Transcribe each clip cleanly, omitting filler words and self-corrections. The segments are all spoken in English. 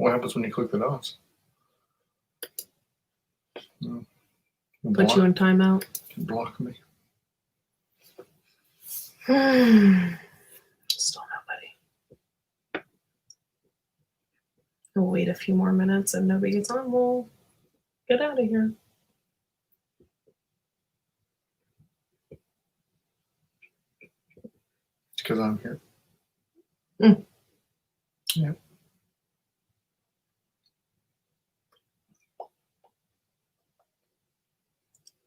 What happens when you click the dots? Put you in timeout. Block me. Still nobody. We'll wait a few more minutes. If nobody gets on, we'll get out of here. It's because I'm here. Yeah.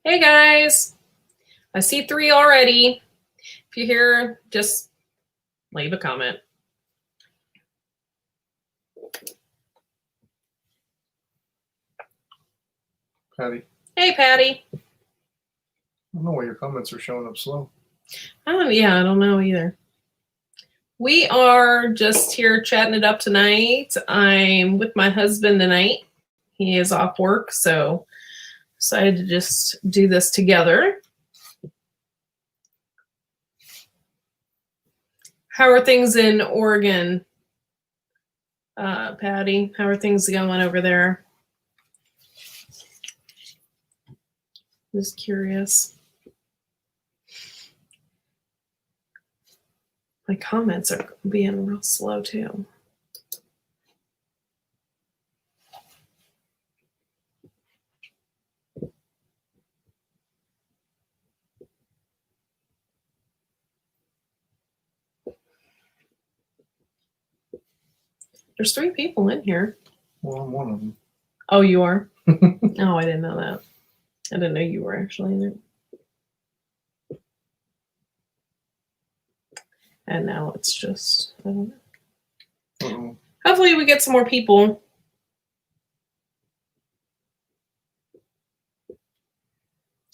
Hey guys, I see 3 already. If you hear, just leave a comment. Patty. Hey Patty. I don't know why your comments are showing up slow. I don't know either. We are just here chatting it up tonight. I'm with my husband tonight. He is off work, so decided to just do this together. How are things in Oregon, Patty? How are things going over there? Just curious. My comments are being real slow too. There's 3 people in here. Well, I'm one of them. Oh, you are? Oh, I didn't know that. I didn't know you were actually in there. And now it's just, I don't know. Uh-oh. Hopefully we get some more people.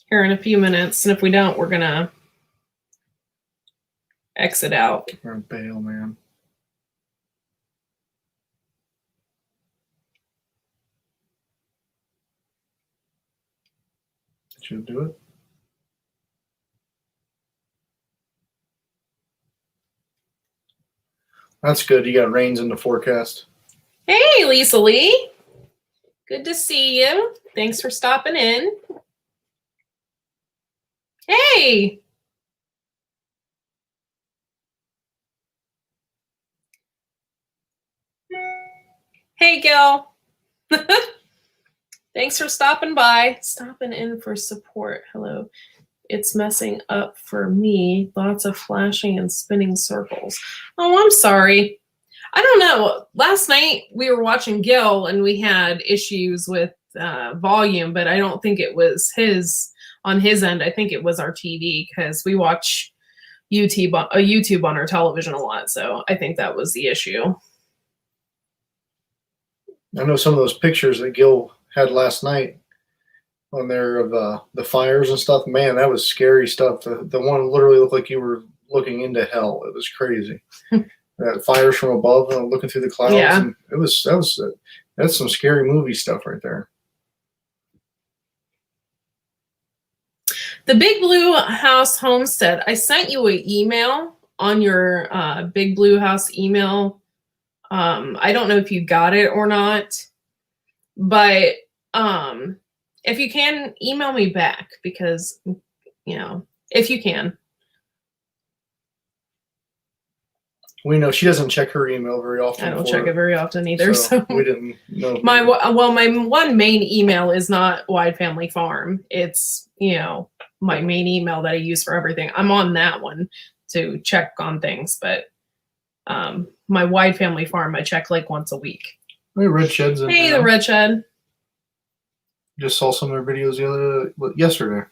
Here in a few minutes. And if we don't, we're going to exit out. We're in bail, man. Should do it. That's good. You got rains in the forecast. Hey, Lisa Lee. Good to see you. Thanks for stopping in. Hey. Hey, Gil. Thanks for stopping by. Stopping in for support. Hello. It's messing up for me. Lots of flashing and spinning circles. Oh, I'm sorry. I don't know. Last night we were watching Gil and we had issues with volume, but I don't think it was on his end. I think it was our TV because we watch YouTube on our television a lot. So I think that was the issue. I know some of those pictures that Gil had last night on there of the fires and stuff. Man, that was scary stuff. The one literally looked like you were looking into hell. It was crazy. Fires from above and looking through the clouds. Yeah. And that's some scary movie stuff right there. The Big Blue House Homestead. I sent you an email on your Big Blue House email. I don't know if you got it or not, but if you can, email me back because, if you can. We know she doesn't check her email very often. I don't check it very often either. So we didn't know. My one main email is not Wide Family Farm. It's, my main email that I use for everything. I'm on that one to check on things, but my Wide Family Farm, I check like once a week. Hey, Red Shed's in Hey, the Red Shed. Just saw some of their videos yesterday.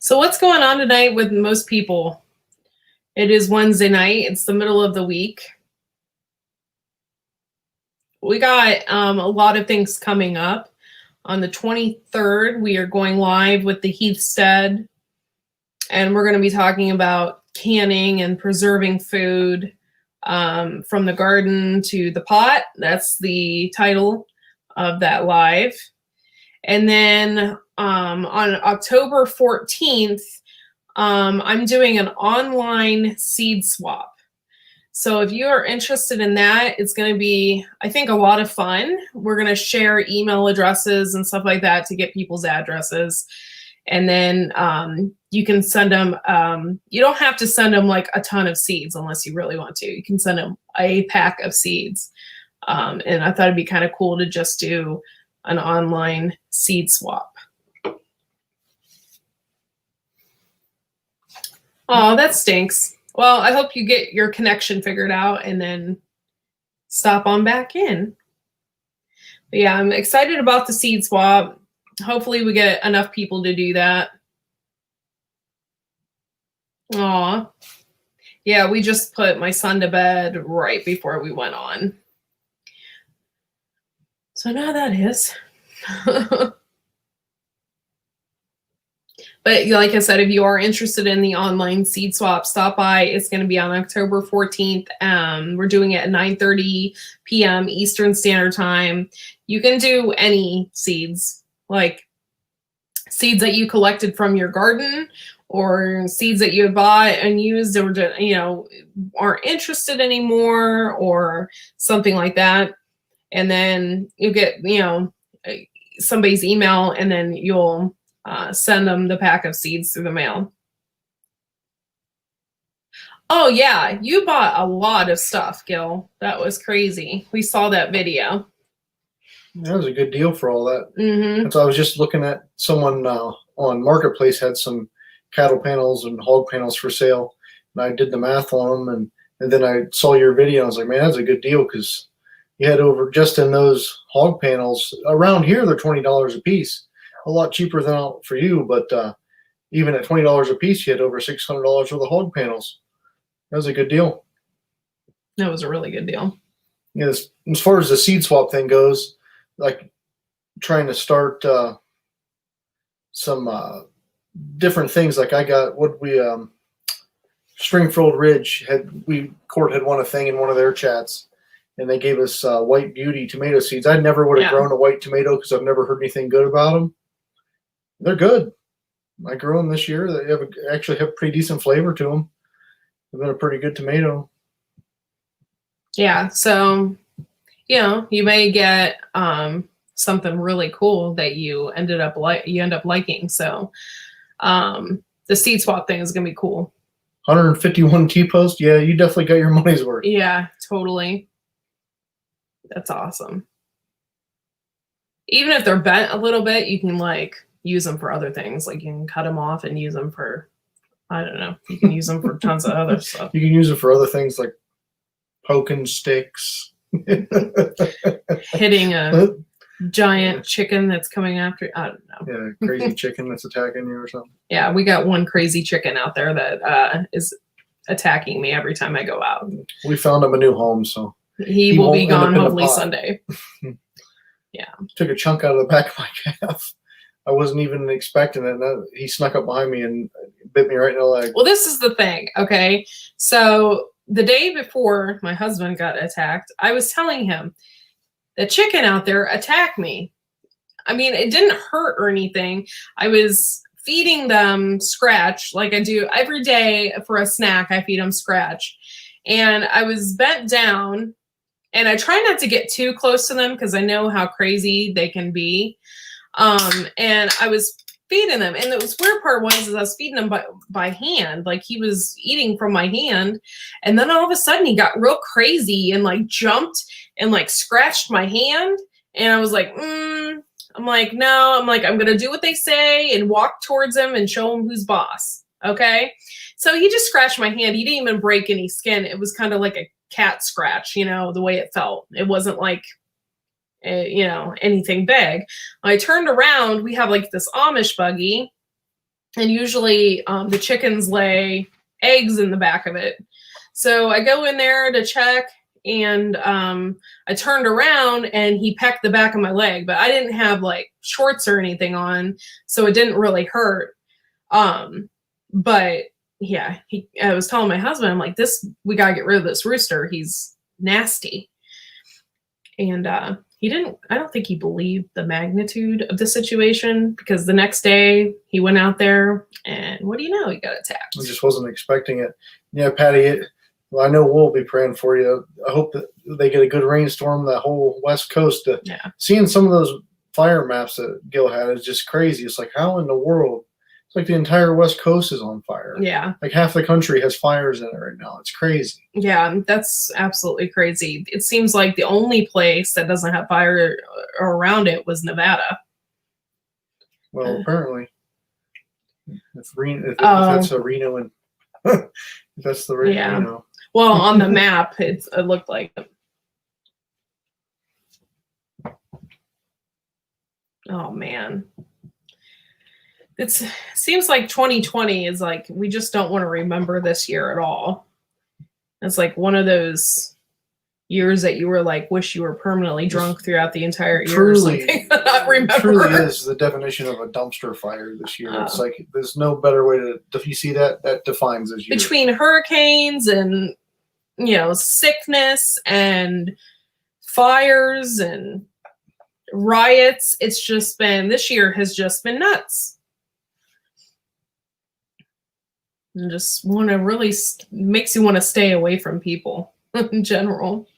So what's going on tonight with most people? It is Wednesday night. It's the middle of the week. We got a lot of things coming up. On the 23rd, we are going live with the Heathstead, and we're going to be talking about canning and preserving food from the garden to the pot. That's the title of that live. And then on October 14th, I'm doing an online seed swap. So if you are interested in that, it's going to be, I think, a lot of fun. We're going to share email addresses and stuff like that to get people's addresses. And then you can send them, you don't have to send them like a ton of seeds unless you really want to. You can send them a pack of seeds. And I thought it'd be kind of cool to just do an online seed swap. Oh, that stinks. Well, I hope you get your connection figured out and then stop on back in. But yeah, I'm excited about the seed swap. Hopefully we get enough people to do that. Aw. Yeah, we just put my son to bed right before we went on. So now that is. But like I said, if you are interested in the online seed swap, stop by. It's going to be on October 14th. We're doing it at 9:30 p.m. Eastern Standard Time. You can do any seeds, like seeds that you collected from your garden or seeds that you had bought and used or, you know, aren't interested anymore or something like that. And then you get, you know, somebody's email and then you'll send them the pack of seeds through the mail. Oh yeah, you bought a lot of stuff, Gil. That was crazy. We saw that video. That was a good deal for all that. Mm-hmm. And so I was just looking at someone on Marketplace had some cattle panels and hog panels for sale, and I did the math on them, and then I saw your video. And I was like, man, that's a good deal because you had over just in those hog panels around here they're $20 a piece. A lot cheaper than out for you, but even at $20 a piece, you had over $600 worth of hog panels. That was a good deal. That was a really good deal. Yeah, as far as the seed swap thing goes, like trying to start some different things. Like I got what we Springfield Ridge Court had won a thing in one of their chats, and they gave us White Beauty tomato seeds. I never would have grown a white tomato because I've never heard anything good about them. They're good. I grew them this year. They actually have pretty decent flavor to them. They've been a pretty good tomato. Yeah, so you know, you may get something really cool that you end up liking. So the seed swap thing is gonna be cool. 151 T-post. Yeah, you definitely got your money's worth. Yeah, totally. That's awesome. Even if they're bent a little bit, you can like use them for other things. Like you can cut them off and use them for, I don't know. You can use them for tons of other stuff. You can use it for other things like poking sticks. Hitting a giant chicken that's coming after. I don't know. Yeah, crazy chicken that's attacking you or something. Yeah, we got one crazy chicken out there that is attacking me every time I go out. We found him a new home, so he will be gone hopefully Sunday. Yeah. Took a chunk out of the back of my calf. I wasn't even expecting it. And he snuck up behind me and bit me right in the leg. Well, this is the thing, okay? So the day before my husband got attacked, I was telling him, the chicken out there attacked me. I mean, it didn't hurt or anything. I was feeding them scratch like I do every day for a snack. I feed them scratch. And I was bent down, and I try not to get too close to them because I know how crazy they can be. And I was feeding them. And the weird part was I was feeding him by hand. Like he was eating from my hand. And then all of a sudden he got real crazy and like jumped and like scratched my hand. And I was like, I'm like, no, I'm like, I'm going to do what they say and walk towards him and show him who's boss. Okay. So he just scratched my hand. He didn't even break any skin. It was kind of like a cat scratch, you know, the way it felt. It wasn't like, you know, anything big. I turned around, we have like this Amish buggy, and usually the chickens lay eggs in the back of it. So I go in there to check, and I turned around and he pecked the back of my leg, but I didn't have like shorts or anything on, so it didn't really hurt. But yeah, I was telling my husband, I'm like, we gotta get rid of this rooster. He's nasty. And I don't think he believed the magnitude of the situation, because the next day he went out there and what do you know, he got attacked. I just wasn't expecting it. Yeah, Patty, well, I know we'll be praying for you. I hope that they get a good rainstorm, that whole West Coast. Yeah. Seeing some of those fire maps that Gil had is just crazy. It's like, how in the world? It's like the entire West Coast is on fire. Yeah. Like half the country has fires in it right now. It's crazy. Yeah, that's absolutely crazy. It seems like the only place that doesn't have fire around it was Nevada. Well, apparently, if that's a Reno and if that's the Reno. Well, on the map, it looked like it. Oh man. It seems like 2020 is like, we just don't want to remember this year at all. It's like one of those years that you were like, wish you were permanently drunk throughout the entire year or something. Not remember. Truly is the definition of a dumpster fire this year. It's like, there's no better way to, if you see that defines this year. Between hurricanes and, sickness and fires and riots, this year has just been nuts. And just want to really makes you want to stay away from people in general.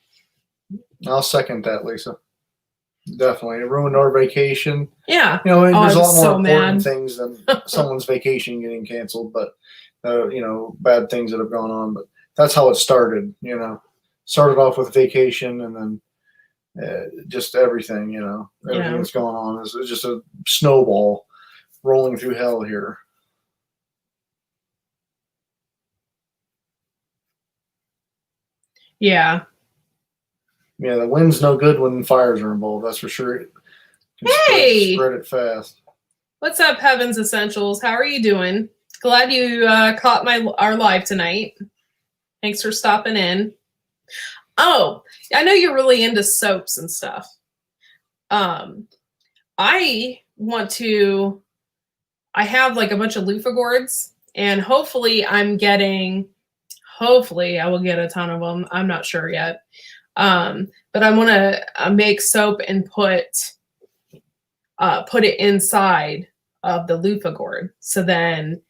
I'll second that, Lisa. Definitely. It ruined our vacation. Yeah. There's a lot more important things than someone's vacation getting canceled, but, bad things that have gone on. But that's how it started, Started off with vacation and then just everything, everything that's going on is just a snowball rolling through hell here. Yeah. Yeah, the wind's no good when fires are involved. That's for sure. Hey! Spread it fast. What's up, Heaven's Essentials? How are you doing? Glad you caught our live tonight. Thanks for stopping in. Oh, I know you're really into soaps and stuff. I have like a bunch of loofah gourds, and hopefully I will get a ton of them. I'm not sure yet. But I want to make soap and put it inside of the loofah gourd. So then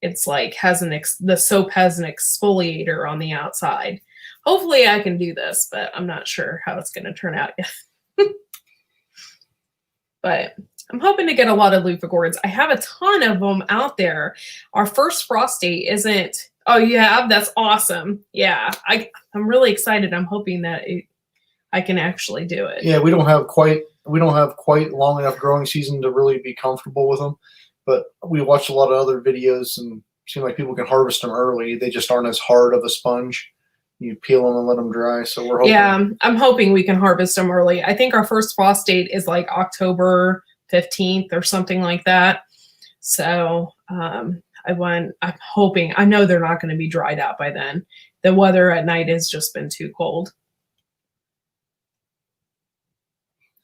it's like the soap has an exfoliator on the outside. Hopefully I can do this, but I'm not sure how it's going to turn out yet. But I'm hoping to get a lot of loofah gourds. I have a ton of them out there. Our first frost date isn't. Oh, you have? That's awesome. Yeah, I'm really excited. I'm hoping that I can actually do it. Yeah, we don't have quite long enough growing season to really be comfortable with them, but we watched a lot of other videos and it seemed like people can harvest them early. They just aren't as hard of a sponge. You peel them and let them dry. So we're hoping. Yeah, I'm hoping we can harvest them early. I think our first frost date is like October 15th or something like that. So I'm hoping. I know they're not going to be dried out by then. The weather at night has just been too cold.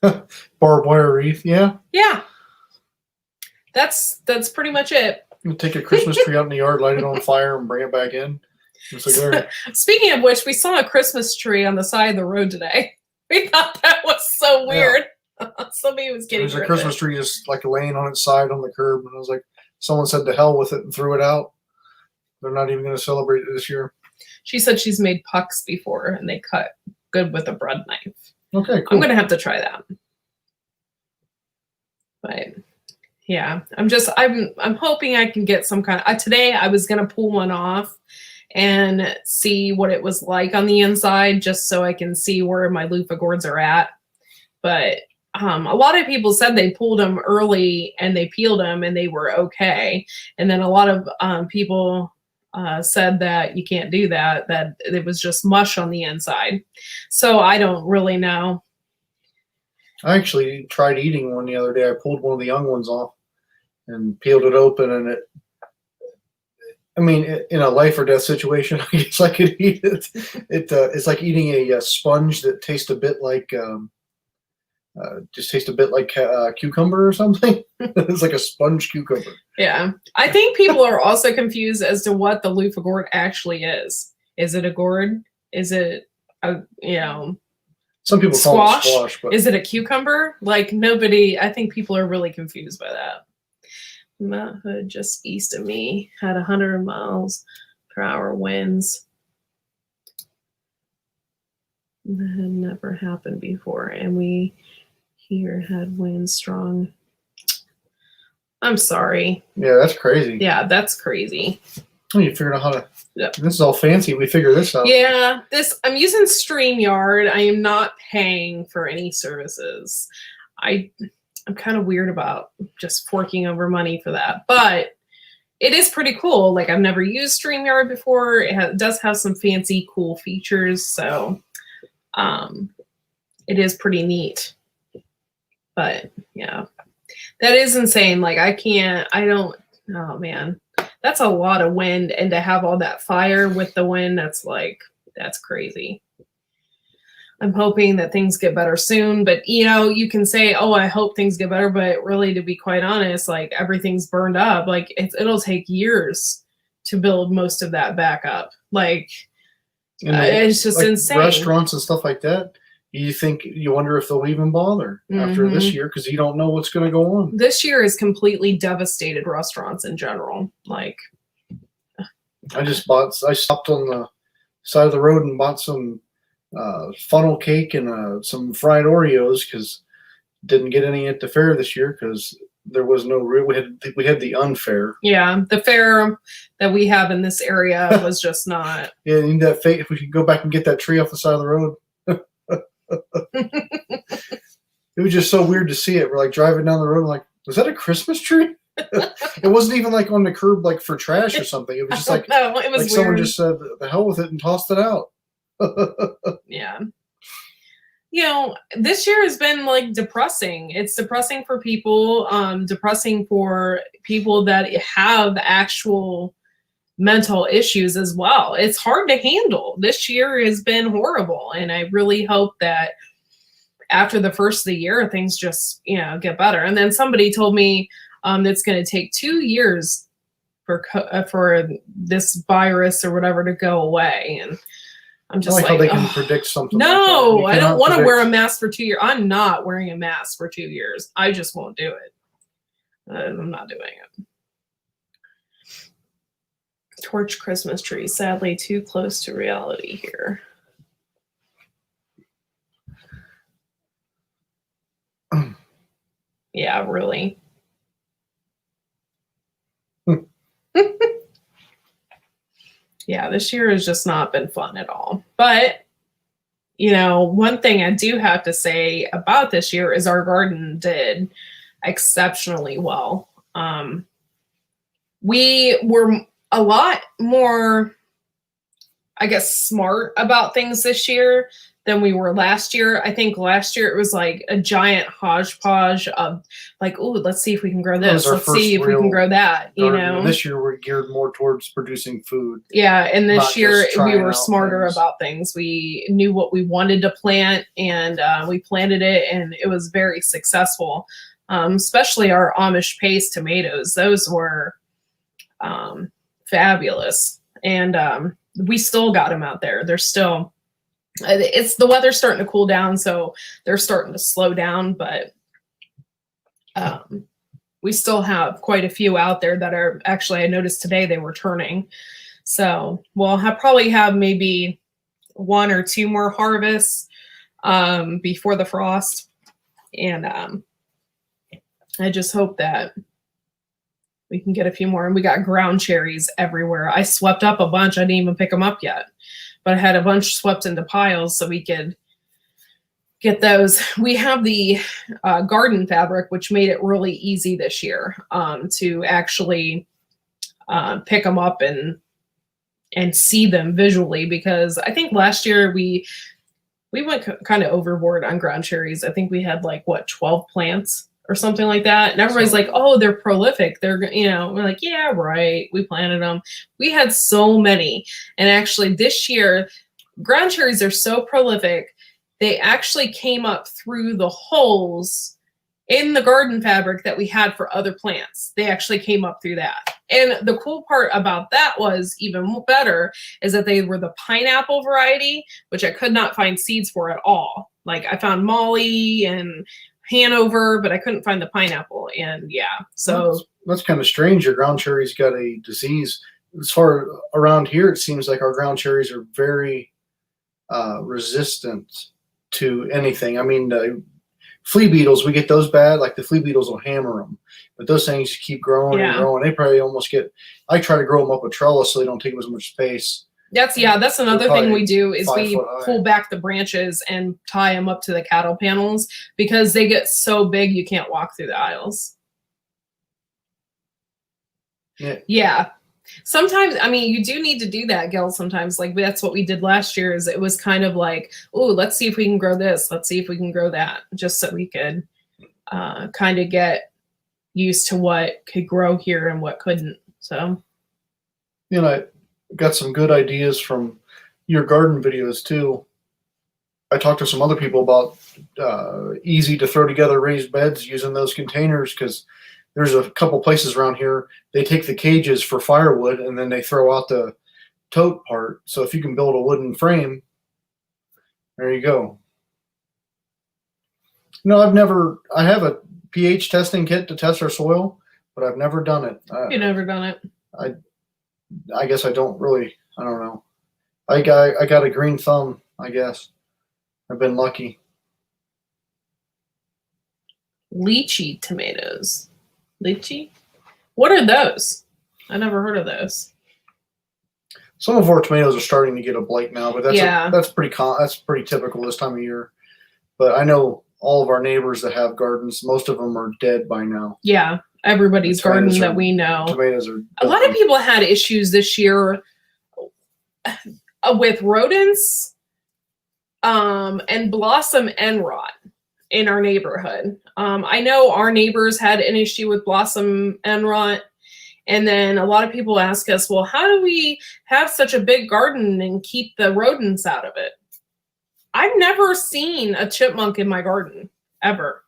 Barbed wire wreath, yeah. Yeah. That's pretty much it. You take a Christmas tree out in the yard, light it on fire, and bring it back in. Speaking of which, we saw a Christmas tree on the side of the road today. We thought that was so weird. Yeah. Somebody was getting. There's a Christmas tree just like laying on its side on the curb, and I was like, someone said to hell with it and threw it out. They're not even going to celebrate it this year. She said she's made pucks before, and they cut good with a bread knife. Okay, cool. I'm going to have to try that. But yeah, I'm hoping I can get some kind of. Today I was going to pull one off and see what it was like on the inside, just so I can see where my loofah gourds are at. But a lot of people said they pulled them early and they peeled them and they were okay. And then a lot of people said that you can't do that, that it was just mush on the inside. So I don't really know. I actually tried eating one the other day. I pulled one of the young ones off and peeled it open, and in a life or death situation, I guess I could eat it. It's like eating a sponge that tastes a bit like cucumber or something. It's like a sponge cucumber. Yeah. I think people are also confused as to what the loofah gourd actually is. Is it a gourd? Is it Some people call it Squash? squash, but Is it a cucumber? Like nobody, I think people are really confused by that. Mount Hood, just east of me, had 100 miles per hour winds. That had never happened before, and we here had winds strong. I'm sorry. yeah, that's crazy. Yeah, that's crazy. Oh, you figured out how to. Yep. This is all fancy. We figured this out. Yeah, I'm using StreamYard. I am not paying for any services. I'm kind of weird about just forking over money for that, but it is pretty cool. Like I've never used StreamYard before. It does have some fancy, cool features, so it is pretty neat. But yeah, that is insane. Like oh man, that's a lot of wind, and to have all that fire with the wind, that's crazy. I'm hoping that things get better soon, but you can say, oh, I hope things get better, but really, to be quite honest, like everything's burned up. Like it'll take years to build most of that back up. Like it's just like insane. Restaurants and stuff like that. You wonder if they'll even bother after this year, because you don't know what's going to go on. This year has completely devastated restaurants in general. Like I stopped on the side of the road and bought some funnel cake and some fried Oreos, because didn't get any at the fair this year because there was no real. We had the unfair. Yeah, the fair that we have in this area was just not. Yeah, you need that fake. If we could go back and get that tree off the side of the road. It was just so weird to see it. We're like driving down the road, like, was that a Christmas tree? It wasn't even like on the curb, like for trash or something. It was just like, no, it was like someone just said, "The hell with it," and tossed it out. Yeah. This year has been like depressing. It's depressing for people, depressing for people that have actual mental issues as well. It's hard to handle. This year has been horrible, and I really hope that after the first of the year things just get better. And then somebody told me it's going to take 2 years for this virus or whatever to go away, and I'm just how they can predict something. No, like that. I don't want to wear a mask for 2 years. I'm not wearing a mask for 2 years. I just won't do it. I'm not doing it. Torch Christmas tree, sadly too close to reality here. Yeah, really. Yeah, this year has just not been fun at all. But, one thing I do have to say about this year is our garden did exceptionally well. We were a lot more, I guess, smart about things this year than we were last year. I think last year it was like a giant hodgepodge of like, oh, let's see if we can grow this. Let's see if we can grow that. This year we're geared more towards producing food. Yeah, and this year we were smarter about things. We knew what we wanted to plant, and we planted it, and it was very successful. Especially our Amish paste tomatoes; those were fabulous, and we still got them out there. They're still. It's the weather's starting to cool down, so they're starting to slow down, but we still have quite a few out there that are actually, I noticed today they were turning. So we'll probably have maybe 1 or 2 more harvests before the frost. And I just hope that we can get a few more. And we got ground cherries everywhere. I swept up a bunch. I didn't even pick them up yet. But I had a bunch swept into piles so we could get those. We have the garden fabric, which made it really easy this year to actually pick them up and see them visually, because I think last year we went kind of overboard on ground cherries. I think we had 12 plants or something like that. And everybody's like, oh, they're prolific. They're, we're like, yeah, right. We planted them. We had so many. And actually this year, ground cherries are so prolific. They actually came up through the holes in the garden fabric that we had for other plants. They actually came up through that. And the cool part about that was even better is that they were the pineapple variety, which I could not find seeds for at all. Like I found Molly and Hanover, but I couldn't find the pineapple. And yeah, so that's kind of strange. Your ground cherry's got a disease. As far around here, it seems like our ground cherries are very resistant to anything. I mean, flea beetles, we get those bad. Like the flea beetles will hammer them, but those things keep growing and growing. They probably almost get. I try to grow them up with trellis so they don't take as much space. That's another thing we do is we pull back the branches and tie them up to the cattle panels because they get so big you can't walk through the aisles. Yeah. Sometimes, I mean, you do need to do that, Gil, sometimes. Like, that's what we did last year is it was kind of like, oh, let's see if we can grow this. Let's see if we can grow that, just so we could kind of get used to what could grow here and what couldn't. So, you know, I got some good ideas from your garden videos, too. I talked to some other people about easy to throw together raised beds using those containers because there's a couple places around here, they take the cages for firewood and then they throw out the tote part. So if you can build a wooden frame, there you go. No, I have a pH testing kit to test our soil, but I've never done it. You've never done it? I guess I don't know. I got a green thumb, I guess. I've been lucky. Lychee tomatoes. Lychee? What are those? I never heard of those. Some of our tomatoes are starting to get a blight now, but that's pretty typical this time of year. But I know all of our neighbors that have gardens, most of them are dead by now. Yeah, everybody's garden that we know. Tomatoes are. A lot of people had issues this year with rodents and blossom end rot in our neighborhood. I know our neighbors had an issue with blossom end rot. And then a lot of people ask us, well, how do we have such a big garden and keep the rodents out of it? I've never seen a chipmunk in my garden ever.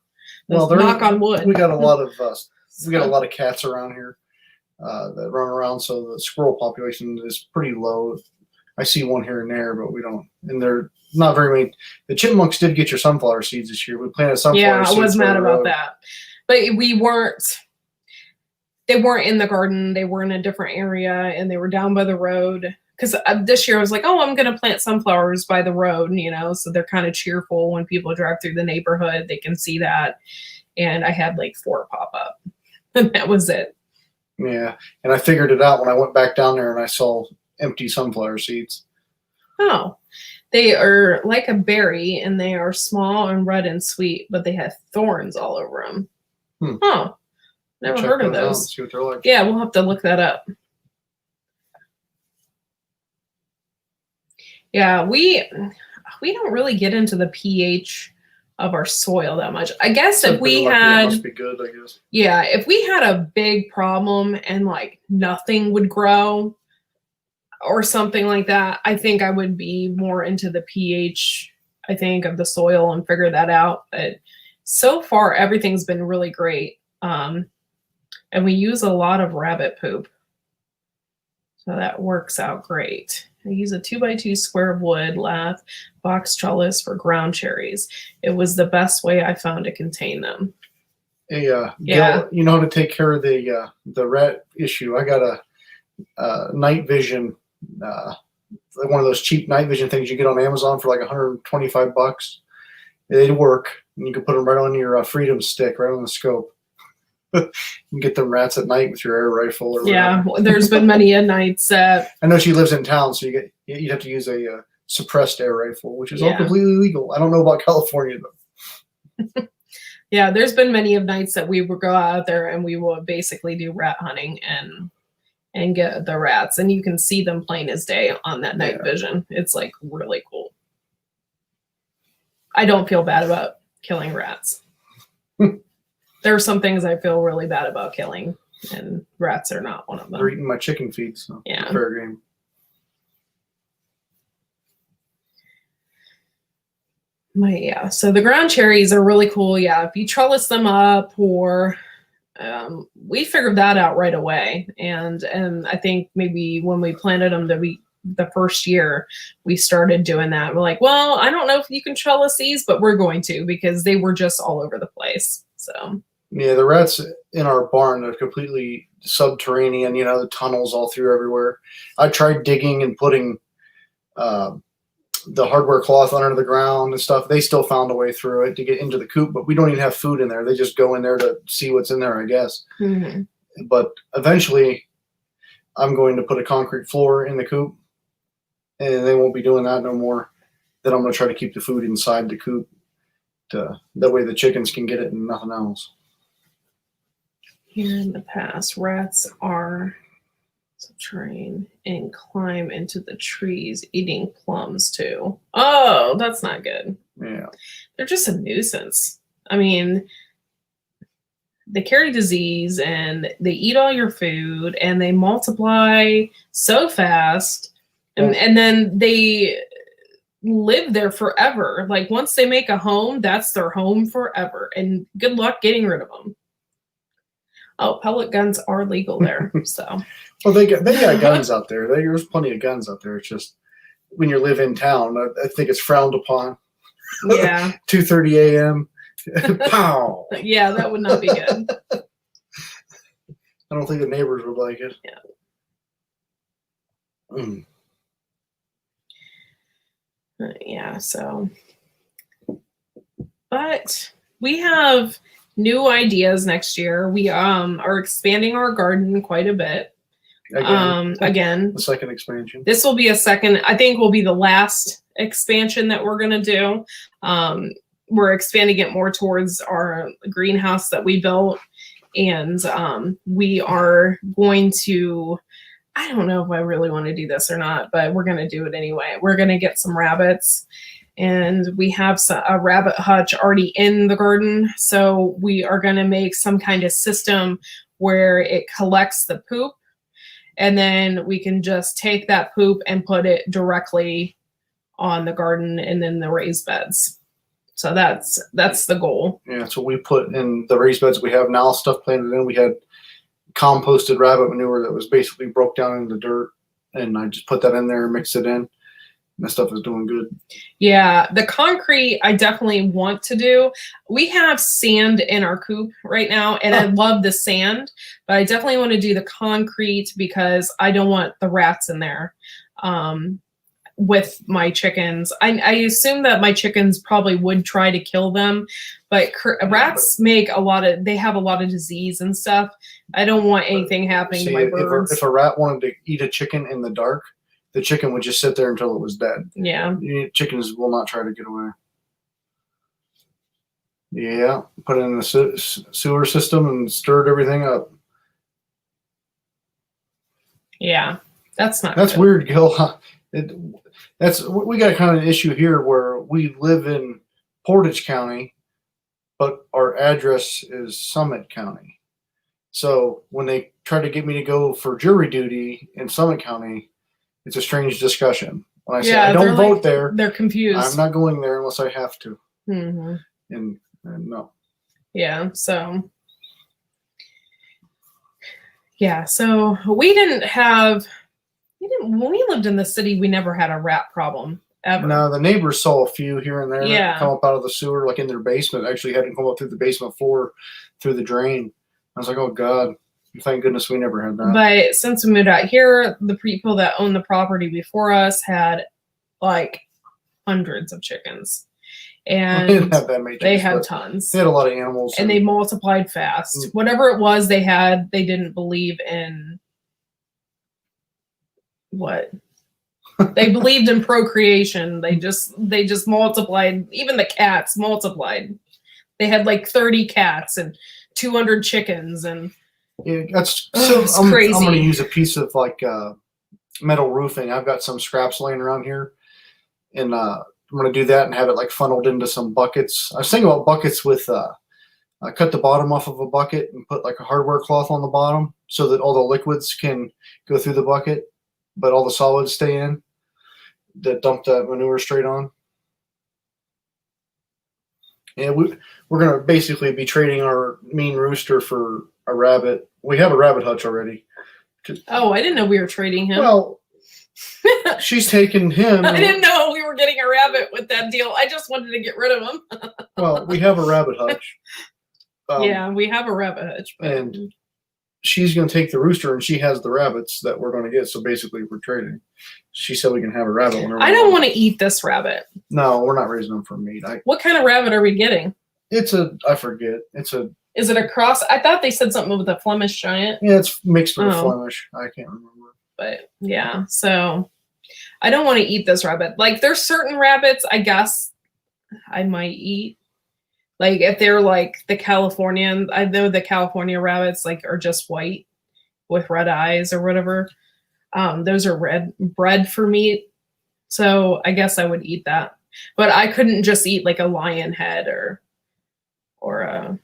Well, knock on wood. We got a lot of cats around here that run around, so the squirrel population is pretty low. I see one here and there, but we don't. And they're not very many. The chipmunks did get your sunflower seeds this year. We planted sunflower seeds. Yeah, I was mad about that, but we weren't. They weren't in the garden. They were in a different area, and they were down by the road. Because this year I was like, oh, I'm going to plant sunflowers by the road, so they're kind of cheerful when people drive through the neighborhood. They can see that. And I had like 4 pop up, and that was it. Yeah, and I figured it out when I went back down there and I saw empty sunflower seeds. Oh, they are like a berry, and they are small and red and sweet, but they have thorns all over them. Oh, never heard of those. See what they're like. Yeah, we'll have to look that up. Yeah, we don't really get into the pH of our soil that much. I guess if we had, it must be good, I guess. Yeah, if we had a big problem and like nothing would grow or something like that, I think I would be more into the pH, I think, of the soil and figure that out. But so far, everything's been really great. And we use a lot of rabbit poop. So that works out great. I use a 2x2 square of wood lath box trellis for ground cherries. It was the best way I found to contain them. Hey, Gil, you know how to take care of the rat issue. I got a night vision, one of those cheap night vision things you get on Amazon for like $125. They work, and you can put them right on your Freedom stick, right on the scope. You can get them rats at night with your air rifle. Or whatever. There's been many a nights that. I know she lives in town, so you'd have to use a suppressed air rifle, which is all completely legal. I don't know about California though. Yeah, there's been many of nights that we would go out there and we will basically do rat hunting and get the rats, and you can see them plain as day on that night vision. It's like really cool. I don't feel bad about killing rats. There are some things I feel really bad about killing, and rats are not one of them. They're eating my chicken feed, so fair game. So the ground cherries are really cool. Yeah, if you trellis them up, or we figured that out right away, and I think maybe when we planted them the first year we started doing that. We're like, well, I don't know if you can trellis these, but we're going to, because they were just all over the place. So yeah, the rats in our barn are completely subterranean. You know, the tunnels all through everywhere. I tried digging and putting the hardware cloth under the ground and stuff. They still found a way through it to get into the coop, but we don't even have food in there. They just go in there to see what's in there, I guess. mm-hmm. But eventually, I'm going to put a concrete floor in the coop, and they won't be doing that no more. Then I'm going to try to keep the food inside the coop. That way the chickens can get it and nothing else. Here in the past, rats are subterranean and climb into the trees, eating plums too. Oh, that's not good. Yeah. They're just a nuisance. I mean, they carry disease and they eat all your food and they multiply so fast. And then they live there forever. Like once they make a home, that's their home forever. And good luck getting rid of them. Oh, pellet guns are legal there. So, well, they got guns out there. There's plenty of guns out there. It's just when you live in town, I think it's frowned upon. Yeah. 2:30 a.m. Pow. Yeah, that would not be good. I don't think the neighbors would like it. Yeah. Mm. Yeah. So, but we have new ideas next year. We are expanding our garden quite a bit. Again, the second expansion. This will be a second, I think will be the last expansion that we're going to do. We're expanding it more towards our greenhouse that we built. And we are going to, I don't know if I really want to do this or not, but we're going to do it anyway. We're going to get some rabbits. And we have a rabbit hutch already in the garden. So we are going to make some kind of system where it collects the poop. And then we can just take that poop and put it directly on the garden and then the raised beds. So that's the goal. Yeah, so we put in the raised beds we have now, stuff planted in. We had composted rabbit manure that was basically broke down in the dirt. And I just put that in there and mixed it in. That stuff is doing good. Yeah, the concrete I definitely want to do. We have sand in our coop right now, and I love the sand, but I definitely want to do the concrete because I don't want the rats in there with my chickens. I assume that my chickens probably would try to kill them, but rats they have a lot of disease and stuff. I don't want anything happening to my birds. If a rat wanted to eat a chicken in the dark, the chicken would just sit there until it was dead. Yeah. Chickens will not try to get away. Yeah. Put it in the sewer system and stirred everything up. Yeah. That's good. Weird, Gil. We got kind of an issue here where we live in Portage County, but our address is Summit County. So when they try to get me to go for jury duty in Summit County, it's a strange discussion. When I say I don't vote there, they're confused. I'm not going there unless I have to. Mm-hmm. And no. Yeah. So. Yeah. So we didn't have. When we lived in the city, we never had a rat problem ever. No, the neighbors saw a few here and there come up out of the sewer, like in their basement. Actually, had to come up through the basement floor, through the drain. I was like, oh God. Thank goodness we never had that. But since we moved out here, the people that owned the property before us had like hundreds of chickens. And they didn't have that many chickens, they had tons. They had a lot of animals. And they multiplied fast. Whatever it was they didn't believe in what? They believed in procreation. They just multiplied. Even the cats multiplied. They had like 30 cats and 200 chickens and yeah, that's crazy. I'm going to use a piece of like metal roofing. I've got some scraps laying around here, and I'm going to do that and have it like funneled into some buckets. I was thinking about buckets with I cut the bottom off of a bucket and put like a hardware cloth on the bottom so that all the liquids can go through the bucket, but all the solids stay in. That dump that manure straight on. Yeah, we're going to basically be trading our mean rooster for a rabbit. We have a rabbit hutch already. Oh, I didn't know we were trading him. Well, She's taken him. I didn't know we were getting a rabbit with that deal. I just wanted to get rid of him. Well, we have a rabbit hutch. Yeah, we have a rabbit hutch. But... And she's going to take the rooster, and she has the rabbits that we're going to get. So basically, we're trading. She said we can have a rabbit whenever. I don't want to eat this rabbit. No, we're not raising them for meat. What kind of rabbit are we getting? I forget. Is it a cross? I thought they said something with a Flemish giant. Yeah, it's mixed with a Flemish. I can't remember. But yeah, so I don't want to eat this rabbit. Like, there's certain rabbits I guess I might eat. Like, if they're like the Californian, I know the California rabbits like are just white with red eyes or whatever. Those are bred for meat. So I guess I would eat that. But I couldn't just eat like a lion head or a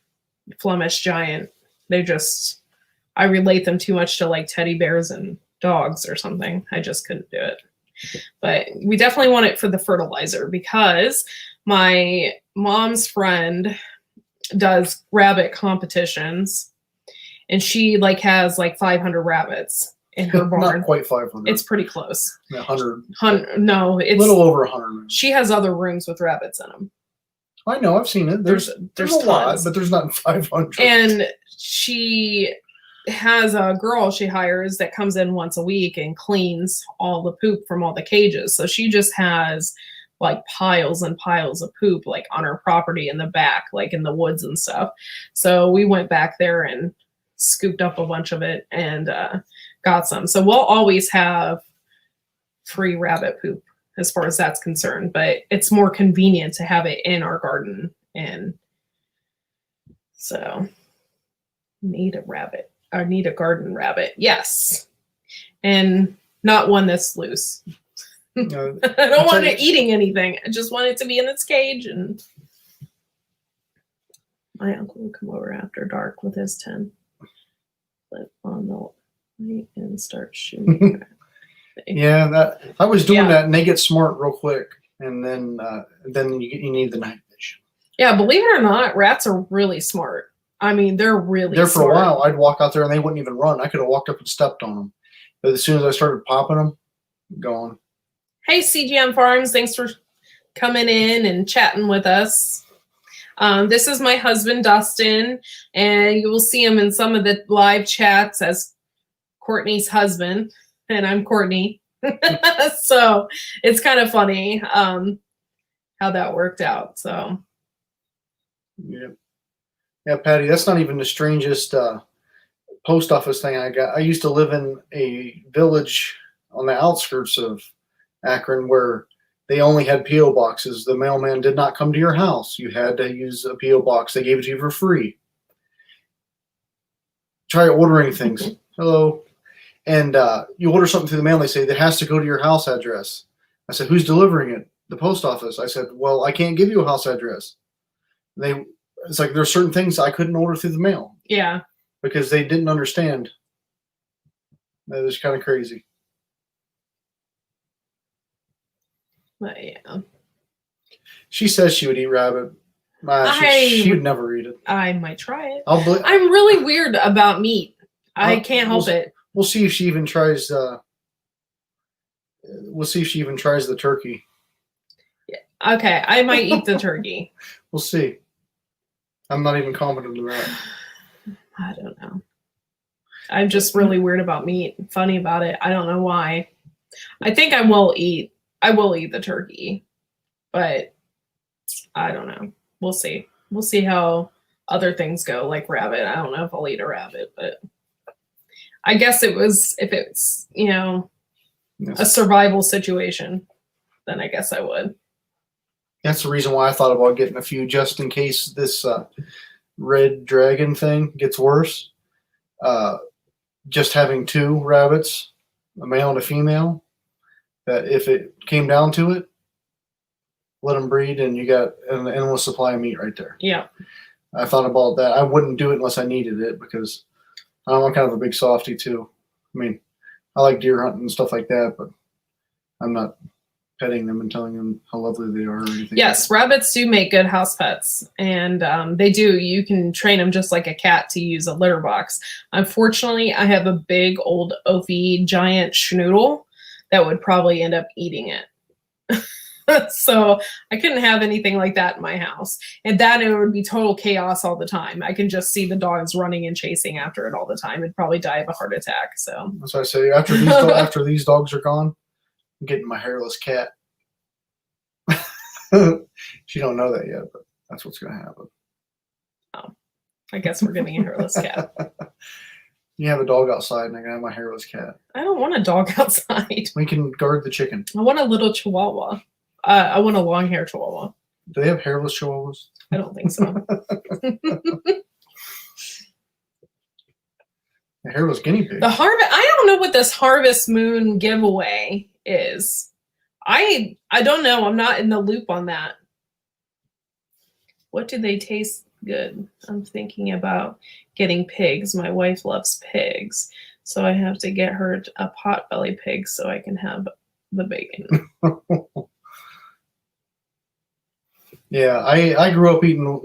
Flemish giant. I relate them too much to like teddy bears and dogs or something. I just couldn't do it. But we definitely want it for the fertilizer because my mom's friend does rabbit competitions and she like has like 500 rabbits in her barn. Not quite 500. It's pretty close. 100. No, it's a little over 100. She has other rooms with rabbits in them. I know, I've seen it. There's a lot, but there's not 500. And she has a girl she hires that comes in once a week and cleans all the poop from all the cages. So she just has like piles and piles of poop like on her property in the back, like in the woods and stuff. So we went back there and scooped up a bunch of it and got some. So we'll always have free rabbit poop as far as that's concerned, but it's more convenient to have it in our garden. And so need a rabbit. I need a garden rabbit. Yes. And not one that's loose. I don't want it eating anything. I just want it to be in its cage. And my uncle will come over after dark with his 10. But on the light and start shooting. Yeah, I was doing that, and they get smart real quick, and then you need the night vision. Yeah, believe it or not, rats are really smart. I mean, they're really there smart. For a while. I'd walk out there, and they wouldn't even run. I could have walked up and stepped on them, but as soon as I started popping them, gone. Hey, CGM Farms, thanks for coming in and chatting with us. This is my husband, Dustin, and you will see him in some of the live chats as Courtney's husband. And I'm Cortney. So it's kind of funny how that worked out. So yeah, Patty, that's not even the strangest post office thing I got. I used to live in a village on the outskirts of Akron where they only had P.O. boxes. The mailman did not come to your house. You had to use a P.O. box. They gave it to you for free. Try ordering things. Hello. And you order something through the mail, and they say, that has to go to your house address. I said, who's delivering it? The post office. I said, well, I can't give you a house address. It's like there's certain things I couldn't order through the mail. Yeah. Because they didn't understand. That is kind of crazy. But yeah. She says she would eat rabbit. She would never eat it. I might try it. I'm really weird about meat. I can't help it. We'll see if she even tries. We'll see if she even tries the turkey. Yeah. Okay, I might eat the turkey. We'll see. I'm not even confident in that. I don't know. I'm just really weird about meat. Funny about it. I don't know why. I think I will eat the turkey, but I don't know. We'll see. We'll see how other things go, like rabbit. I don't know if I'll eat a rabbit, but I guess if it's, a survival situation, then I guess I would. That's the reason why I thought about getting a few just in case this red dragon thing gets worse. Just having 2 rabbits, a male and a female, that if it came down to it, let them breed and you got an endless supply of meat right there. Yeah. I thought about that. I wouldn't do it unless I needed it because I'm kind of a big softie too. I mean, I like deer hunting and stuff like that, but I'm not petting them and telling them how lovely they are or anything. Yes, rabbits do make good house pets, and they do. You can train them just like a cat to use a litter box. Unfortunately, I have a big old Ophi giant schnoodle that would probably end up eating it. So I couldn't have anything like that in my house. And that it would be total chaos all the time. I can just see the dogs running and chasing after it all the time. It'd probably die of a heart attack. So that's what I say. After these dogs are gone, I'm getting my hairless cat. She don't know that yet, but that's what's going to happen. Oh, I guess we're getting a hairless cat. You have a dog outside, and I can have my hairless cat. I don't want a dog outside. We can guard the chicken. I want a little chihuahua. I want a long hair chihuahua. Do they have hairless chihuahuas? I don't think so. A hairless guinea pig. The harvest. I don't know what this Harvest Moon giveaway is. I don't know. I'm not in the loop on that. What do they taste good? I'm thinking about getting pigs. My wife loves pigs, so I have to get her a potbelly pig so I can have the bacon. Yeah, I grew up eating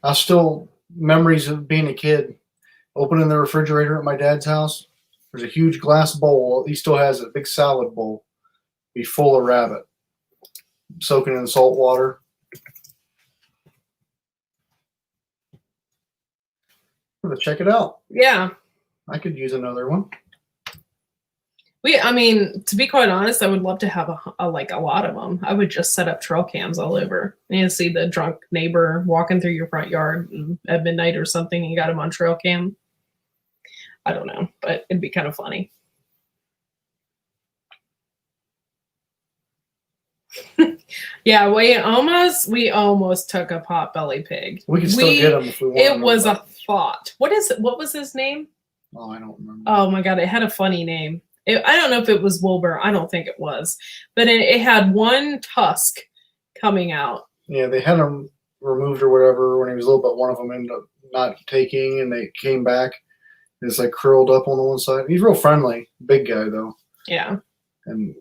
I still memories of being a kid, opening the refrigerator at my dad's house. There's a huge glass bowl. He still has a big salad bowl, be full of rabbit, soaking in salt water. Let's check it out. Yeah, I could use another one. I mean, to be quite honest, I would love to have a lot of them. I would just set up trail cams all over. And see the drunk neighbor walking through your front yard at midnight or something, and you got him on trail cam. I don't know, but it'd be kind of funny. Yeah, we almost took a potbelly pig. We could still get them if we want. It was a thought. What was his name? Oh, I don't remember. Oh my God, it had a funny name. I don't know if it was Wilbur. I don't think it was. But it had one tusk coming out. Yeah, they had him removed or whatever when he was little, but one of them ended up not taking, and they came back. It's like curled up on the one side. He's real friendly. Big guy, though. Yeah. And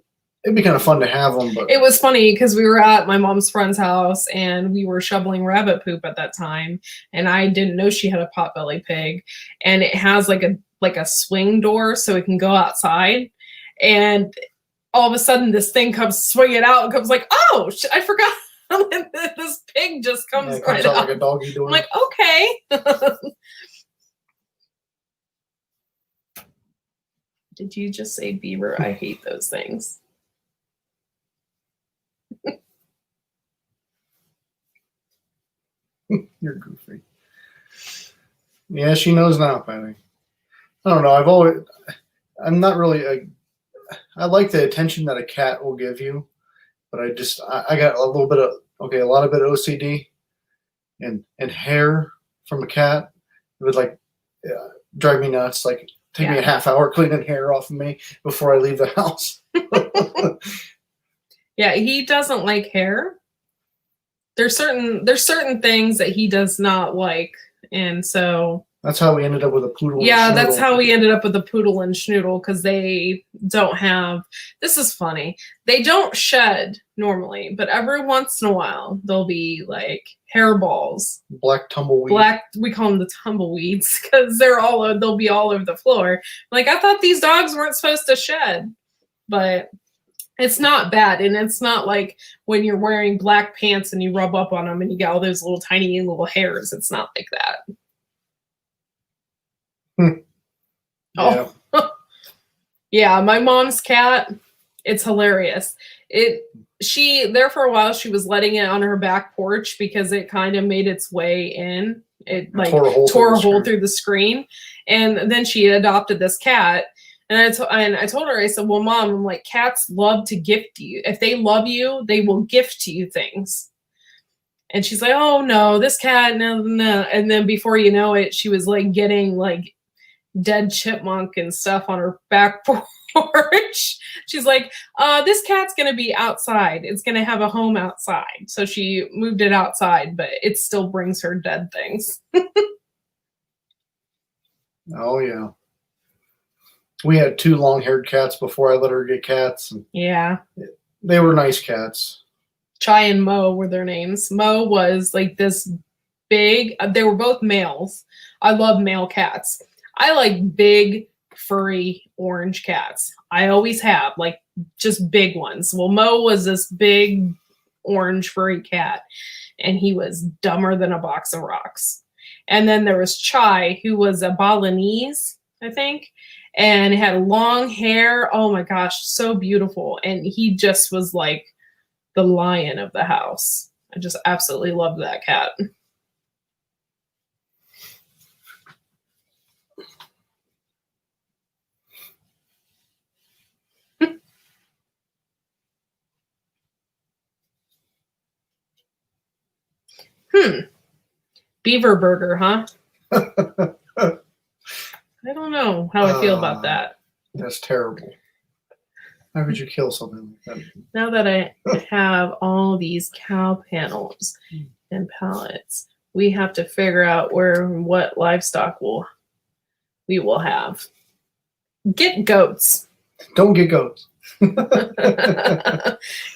it'd be kind of fun to have him. But it was funny because we were at my mom's friend's house, and we were shoveling rabbit poop at that time. And I didn't know she had a potbelly pig. And it has like a swing door so it can go outside, and all of a sudden this thing comes swinging out and comes like, oh, I forgot. This pig just comes right out like a doggy door. I'm like, okay. Did you just say beaver? I hate those things. You're goofy. Yeah, she knows now, Penny. I don't know. I'm not really I like the attention that a cat will give you, but I got a lot of OCD, and hair from a cat. It would drive me nuts. Like take me a half hour cleaning hair off of me before I leave the house. Yeah, he doesn't like hair. There's certain things that he does not like, and so that's how we ended up with a poodle. Yeah, that's how we ended up with a poodle and schnoodle, because they don't have. This is funny. They don't shed normally, but every once in a while there'll be like hairballs, black tumbleweeds. We call them the tumbleweeds because they'll be all over the floor. Like, I thought these dogs weren't supposed to shed, but it's not bad, and it's not like when you're wearing black pants and you rub up on them and you get all those little tiny little hairs. It's not like that. Yeah. Oh, yeah. My mom's cat. It's hilarious. There for a while, she was letting it on her back porch because it kind of made its way in. It tore a hole through the screen, and then she adopted this cat. And I told her, I said, well, Mom, I'm like, cats love to gift you. If they love you, they will gift you things. And she's like, oh, no, this cat, no. And then before you know it, she was like getting like dead chipmunk and stuff on her back porch. She's like, this cat's going to be outside. It's going to have a home outside. So she moved it outside, but it still brings her dead things. Oh, yeah. We had 2 long-haired cats before I let her get cats. And yeah. They were nice cats. Chai and Mo were their names. Mo was like this big, they were both males. I love male cats. I like big, furry orange cats. I always have, like, just big ones. Well, Mo was this big orange furry cat, and he was dumber than a box of rocks. And then there was Chai, who was a Balinese, I think, and had long hair. Oh my gosh, so beautiful. And he just was like the lion of the house. I just absolutely loved that cat. Beaver burger, huh? I don't know how I feel about that. That's terrible. How could you kill something like that? Now that I have all these cow panels and pallets, we have to figure out what livestock we will have. Get goats. Don't get goats.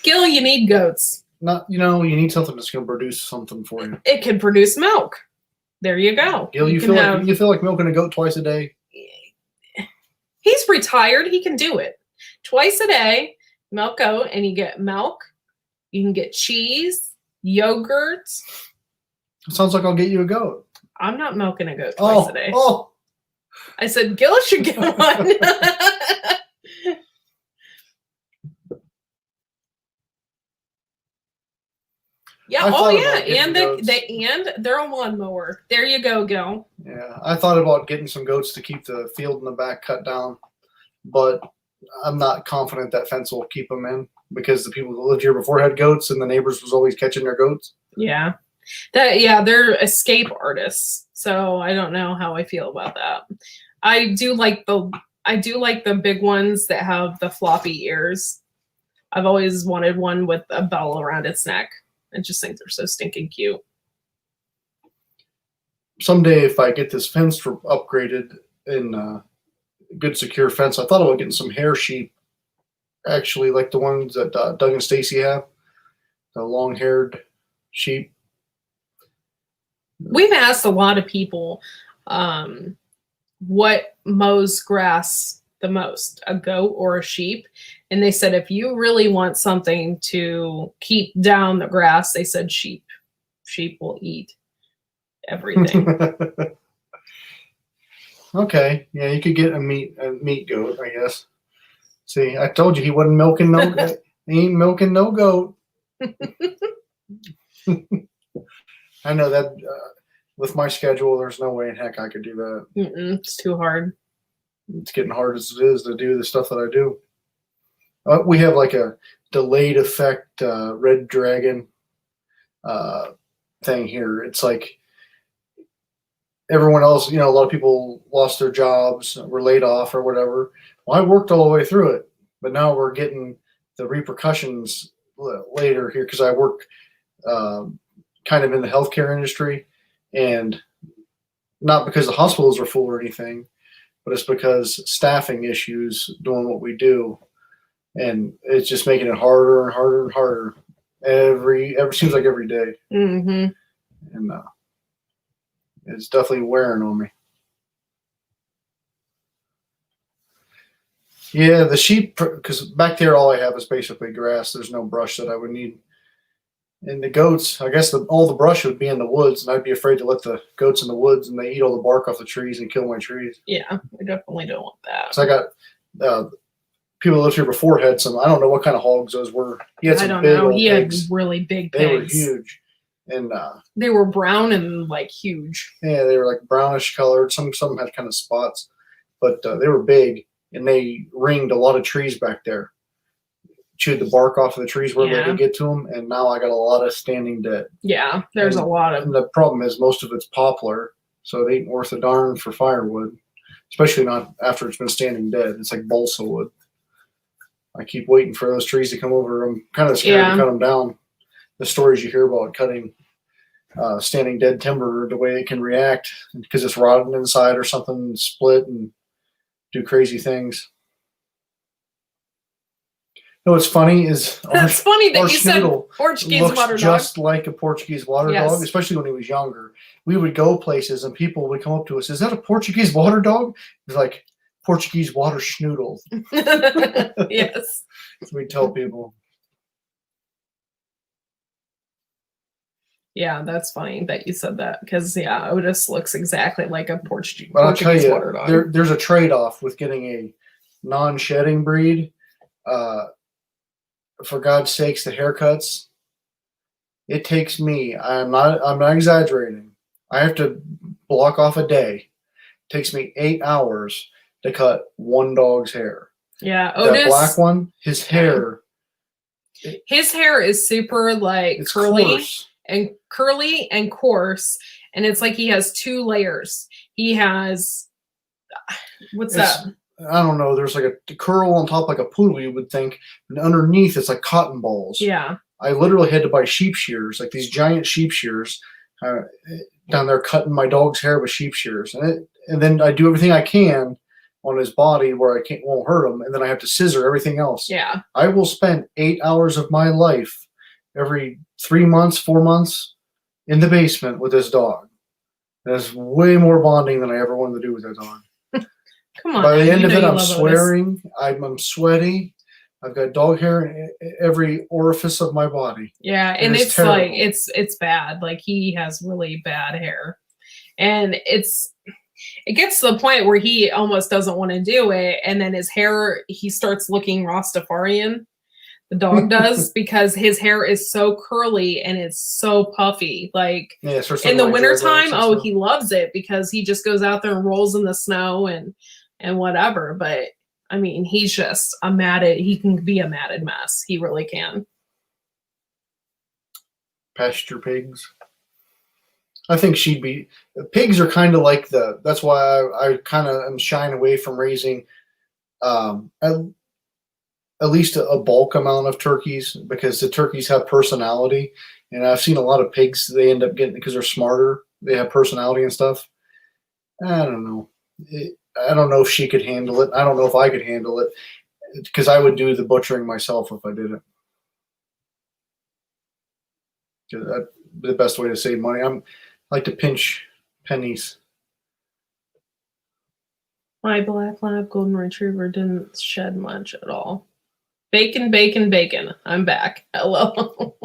Gil, you need goats. You need something that's going to produce something for you. It can produce milk. There you go. Gil, you feel like milking a goat twice a day? He's retired. He can do it. Twice a day, milk goat, and you get milk. You can get cheese, yogurt. It sounds like I'll get you a goat. I'm not milking a goat twice a day. Oh. I said Gil should get one. Yeah. And they're a lawnmower. There you go, Gil. Yeah, I thought about getting some goats to keep the field in the back cut down, but I'm not confident that fence will keep them in because the people who lived here before had goats, and the neighbors was always catching their goats. Yeah, they're escape artists, so I don't know how I feel about that. I do like the big ones that have the floppy ears. I've always wanted one with a bell around its neck. I just think they're so stinking cute. Someday, if I get this fence upgraded in good secure fence, I thought about getting some hair sheep, actually, like the ones that Doug and Stacy have, the long-haired sheep. We've asked a lot of people what mows grass the most, a goat or a sheep. And they said, if you really want something to keep down the grass, they said sheep. Sheep will eat everything. Okay. Yeah, you could get a meat goat, I guess. See, I told you he wasn't milking no he ain't milking no goat. I know that with my schedule, there's no way in heck I could do that. It's too hard. It's getting hard as it is to do the stuff that I do. We have like a delayed effect red dragon thing here. It's like everyone else, a lot of people lost their jobs, were laid off or whatever. Well, I worked all the way through it, but now we're getting the repercussions later here because I work kind of in the healthcare industry, and not because the hospitals are full or anything, but it's because staffing issues doing what we do. And it's just making it harder and harder and harder. Seems like every day. Mm-hmm. And it's definitely wearing on me. Yeah, the sheep, because back there all I have is basically grass. There's no brush that I would need. And the goats, I guess all the brush would be in the woods, and I'd be afraid to let the goats in the woods, and they eat all the bark off the trees and kill my trees. Yeah, I definitely don't want that. So I got people who lived here before had some, I don't know what kind of hogs those were. He had some big old pigs. Had really big pigs. They were huge. And they were brown and like huge. Yeah, they were like brownish colored. Some had kind of spots, but they were big, and they ringed a lot of trees back there. Chewed the bark off of the trees where they could get to them, and now I got a lot of standing dead. Yeah, there's a lot of. And the problem is most of it's poplar, so it ain't worth a darn for firewood, especially not after it's been standing dead. It's like balsa wood. I keep waiting for those trees to come over. I'm kind of scared to cut them down. The stories you hear about cutting standing dead timber, the way it can react because it's rotting inside or something, split and do crazy things. You know what's funny is that's funny that you said Portuguese water dog. Just like a Portuguese water dog, especially when he was younger. We would go places and people would come up to us, "Is that a Portuguese water dog?" It's like, Portuguese water schnoodle. Yes. We tell people. Yeah, that's funny that you said that because Otis looks exactly like a Portuguese But I'll tell you, water dog. there's a trade-off with getting a non-shedding breed. For God's sakes, the haircuts. It takes me. I'm not exaggerating. I have to block off a day. It takes me 8 hours to cut one dog's hair. Yeah, That Otis. black one, his hair. His hair is super like It's curly coarse. and coarse, and it's like he has 2 layers. He has what's that? I don't know. There's like a curl on top like a poodle, you would think, and underneath it's like cotton balls. Yeah. I literally had to buy sheep shears, like these giant sheep shears, down there cutting my dog's hair with sheep shears, and then I do everything I can on his body where I won't hurt him, and then I have to scissor everything else. Yeah. I will spend 8 hours of my life every 3 months, 4 months in the basement with this dog. That's way more bonding than I ever wanted to do with that dog. Come on. By the end of it, I'm Otis. swearing. I'm sweaty. I've got dog hair in every orifice of my body. Yeah, and it's terrible. like it's bad. Like he has really bad hair, and it gets to the point where he almost doesn't want to do it, and then his hair, he starts looking Rastafarian. The dog does because his hair is so curly and it's so puffy. Like in the wintertime, he loves it because he just goes out there and rolls in the snow and whatever. But I mean, he's just he can be a matted mess. He really can. Pasture pigs. I think pigs are kind of like that's why I kind of am shying away from raising at least a bulk amount of turkeys, because the turkeys have personality. And I've seen a lot of pigs, they end up getting, because they're smarter, they have personality and stuff. I don't know. I don't know if she could handle it. I don't know if I could handle it, because I would do the butchering myself if I did it. That's the best way to save money. I like to pinch pennies. My black lab golden retriever didn't shed much at all. Bacon, bacon, bacon. I'm back. Hello.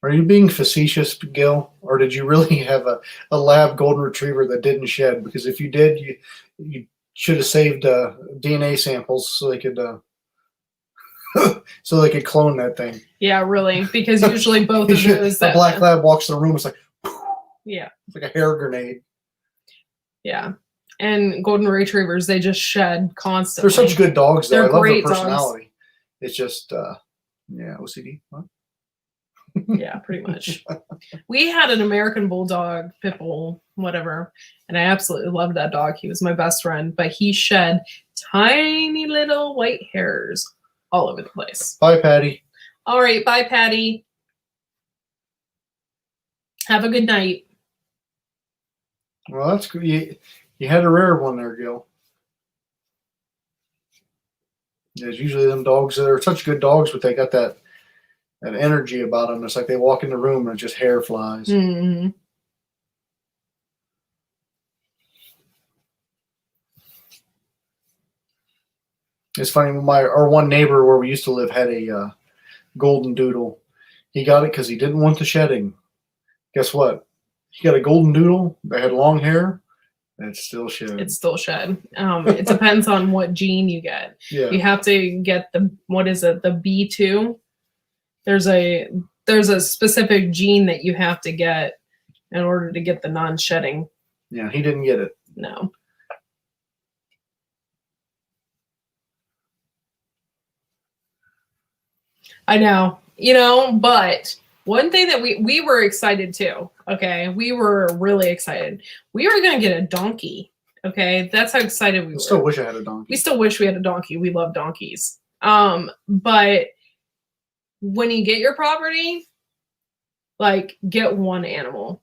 Are you being facetious, Gil? Or did you really have a lab golden retriever that didn't shed? Because if you did, you should have saved DNA samples so they could clone that thing. Yeah, really. Because usually both of those. A black lab walks in the room, it's like, yeah, it's like a hair grenade. Yeah. And golden retrievers, they just shed constantly. They're such good dogs, though. They're I love great their personality. Dogs. It's just, OCD. Huh? Yeah, pretty much. We had an American Bulldog, pit bull, whatever, and I absolutely loved that dog. He was my best friend, but he shed tiny little white hairs all over the place. Bye, Patty. All right, bye, Patty. Have a good night. Well, that's good. You had a rare one there, Gil. There's usually them dogs that are such good dogs, but they got that energy about them. It's like they walk in the room and just hair flies. Mm-hmm. It's funny. Our one neighbor where we used to live had a golden doodle. He got it because he didn't want the shedding. Guess what? He got a golden doodle that had long hair. And it's still shed. It's still shed. It depends on what gene you get. Yeah. You have to get the B2. There's a specific gene that you have to get in order to get the non-shedding. Yeah, he didn't get it. No. I know. But one thing that we were excited too. Okay, we were really excited. We were gonna get a donkey. Okay, that's how excited we were. Still wish I had a donkey. We still wish we had a donkey. We love donkeys. But when you get your property, like get one animal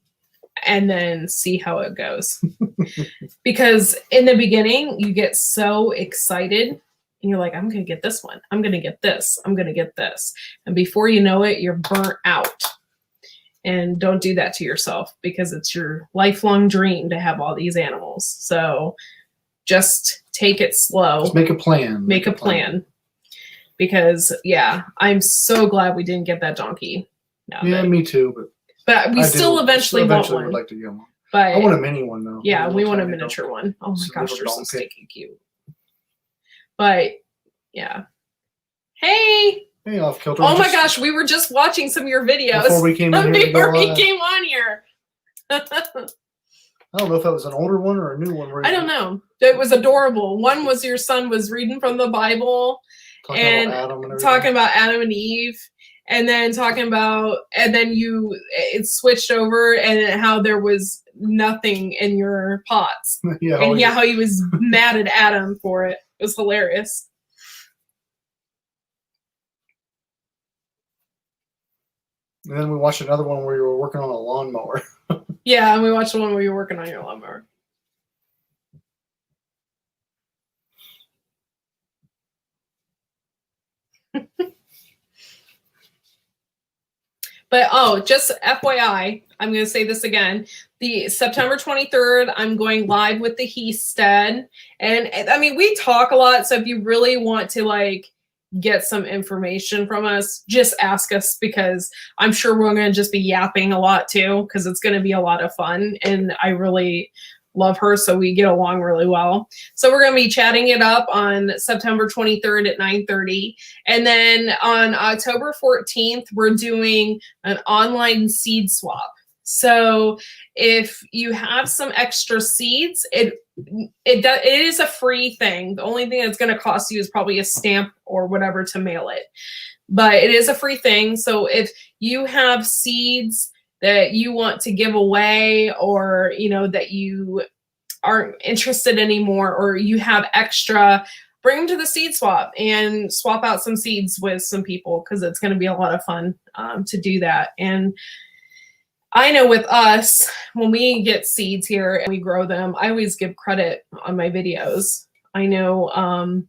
and then see how it goes. Because in the beginning, you get so excited and you're like, I'm going to get this one. I'm going to get this. I'm going to get this. And before you know it, you're burnt out. And don't do that to yourself because it's your lifelong dream to have all these animals. So just take it slow. Just make a plan. Make a plan. Because, yeah, I'm so glad we didn't get that donkey. Yeah, me too. But we still eventually want one. Would like to get one. But I want a mini one, though. Yeah, we want a miniature one. Oh, my gosh, they're so stinking cute. But, yeah. Hey! Hey, off kilter. Oh my gosh, we were just watching some of your videos before we came in here. Before we came on here. I don't know if that was an older one or a new one. I don't know. It was adorable. One was your son was reading from the Bible talking about Adam and Eve, and then it switched over and how there was nothing in your pots. How he was mad at Adam for it. It was hilarious. And then we watched another one where you were working on a lawnmower. Yeah, and we watched the one where you were working on your lawnmower. But just FYI, I'm going to say this again. The September 23rd, I'm going live with the Heasted. And I mean, we talk a lot. So if you really want to get some information from us, just ask us, because I'm sure we're going to just be yapping a lot too, because it's going to be a lot of fun. And I really love her, so we get along really well. So we're going to be chatting it up on September 23rd at 9:30. And then on October 14th, we're doing an online seed swap. So if you have some extra seeds, it is a free thing. The only thing that's going to cost you is probably a stamp or whatever to mail it. But it is a free thing. So if you have seeds that you want to give away, or that you aren't interested anymore, or you have extra, bring them to the seed swap and swap out some seeds with some people, because it's going to be a lot of fun to do that. And I know with us, when we get seeds here and we grow them, I always give credit on my videos. I know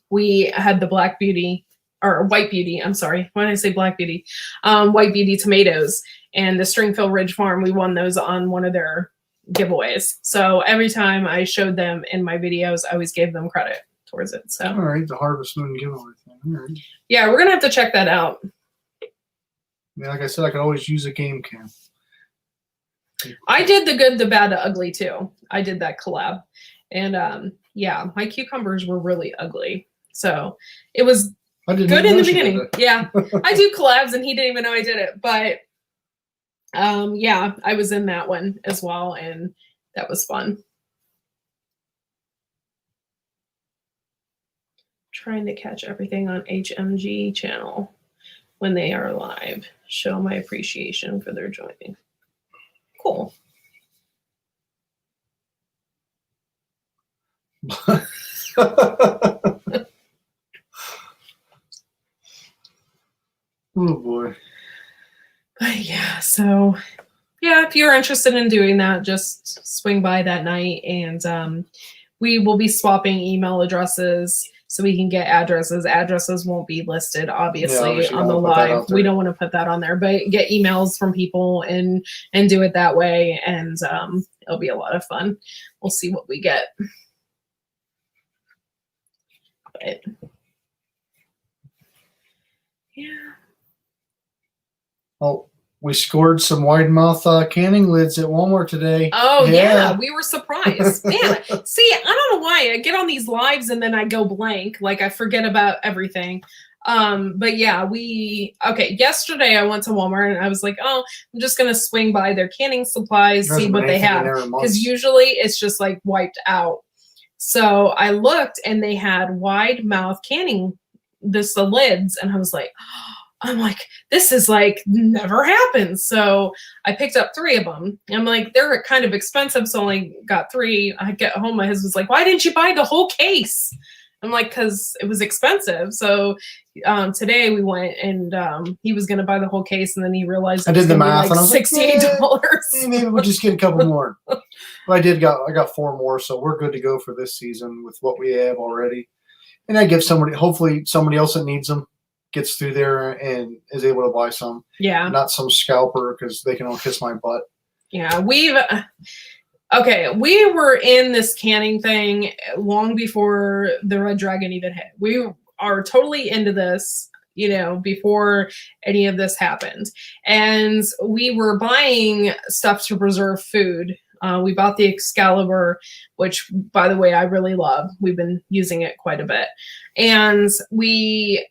we had the Black Beauty, or White Beauty, I'm sorry, why did I say Black Beauty? White Beauty tomatoes, and the Stringfield Ridge Farm, we won those on one of their giveaways. So every time I showed them in my videos, I always gave them credit towards it. So all right, the Harvest Moon giveaway thing. All right. Yeah, we're gonna have to check that out. Yeah, like I said, I could always use a game cam. I did the good, the bad, the ugly too. I did that collab, and yeah, my cucumbers were really ugly. So it was good in the beginning. Yeah, I do collabs, and he didn't even know I did it. But yeah, I was in that one as well, and that was fun. Trying to catch everything on HMG channel when they are live. Show my appreciation for their joining. Cool. Oh boy. Yeah, so yeah, if you're interested in doing that, just swing by that night, and we will be swapping email addresses so we can get addresses. Addresses won't be listed, obviously on the live. We don't want to put that on there, but get emails from people and do it that way, and it'll be a lot of fun. We'll see what we get. But yeah. Oh, we scored some wide mouth canning lids at Walmart today. Oh yeah, we were surprised. Man, see, I don't know why I get on these lives and then I go blank, like I forget about everything. But yeah, yesterday I went to Walmart and I was like, oh, I'm just gonna swing by their canning supplies, see what they have, because usually it's just like wiped out. So I looked and they had wide mouth canning, the lids, and I was like, I'm like, this is like never happened. So I picked up 3 of them. I'm like, they're kind of expensive, so I only got 3. I get home, my husband's like, why didn't you buy the whole case? I'm like, because it was expensive. So today we went, and he was going to buy the whole case, and then he realized I did the math, like and I was $68. Like, maybe we'll just get a couple more. But I got 4 more, so we're good to go for this season with what we have already. And I give hopefully somebody else that needs them gets through there and is able to buy some. Yeah. Not some scalper because they can all kiss my butt. Yeah. We were in this canning thing long before the Red Dragon even hit. We are totally into this, before any of this happened. And we were buying stuff to preserve food. We bought the Excalibur, which, by the way, I really love. We've been using it quite a bit. And we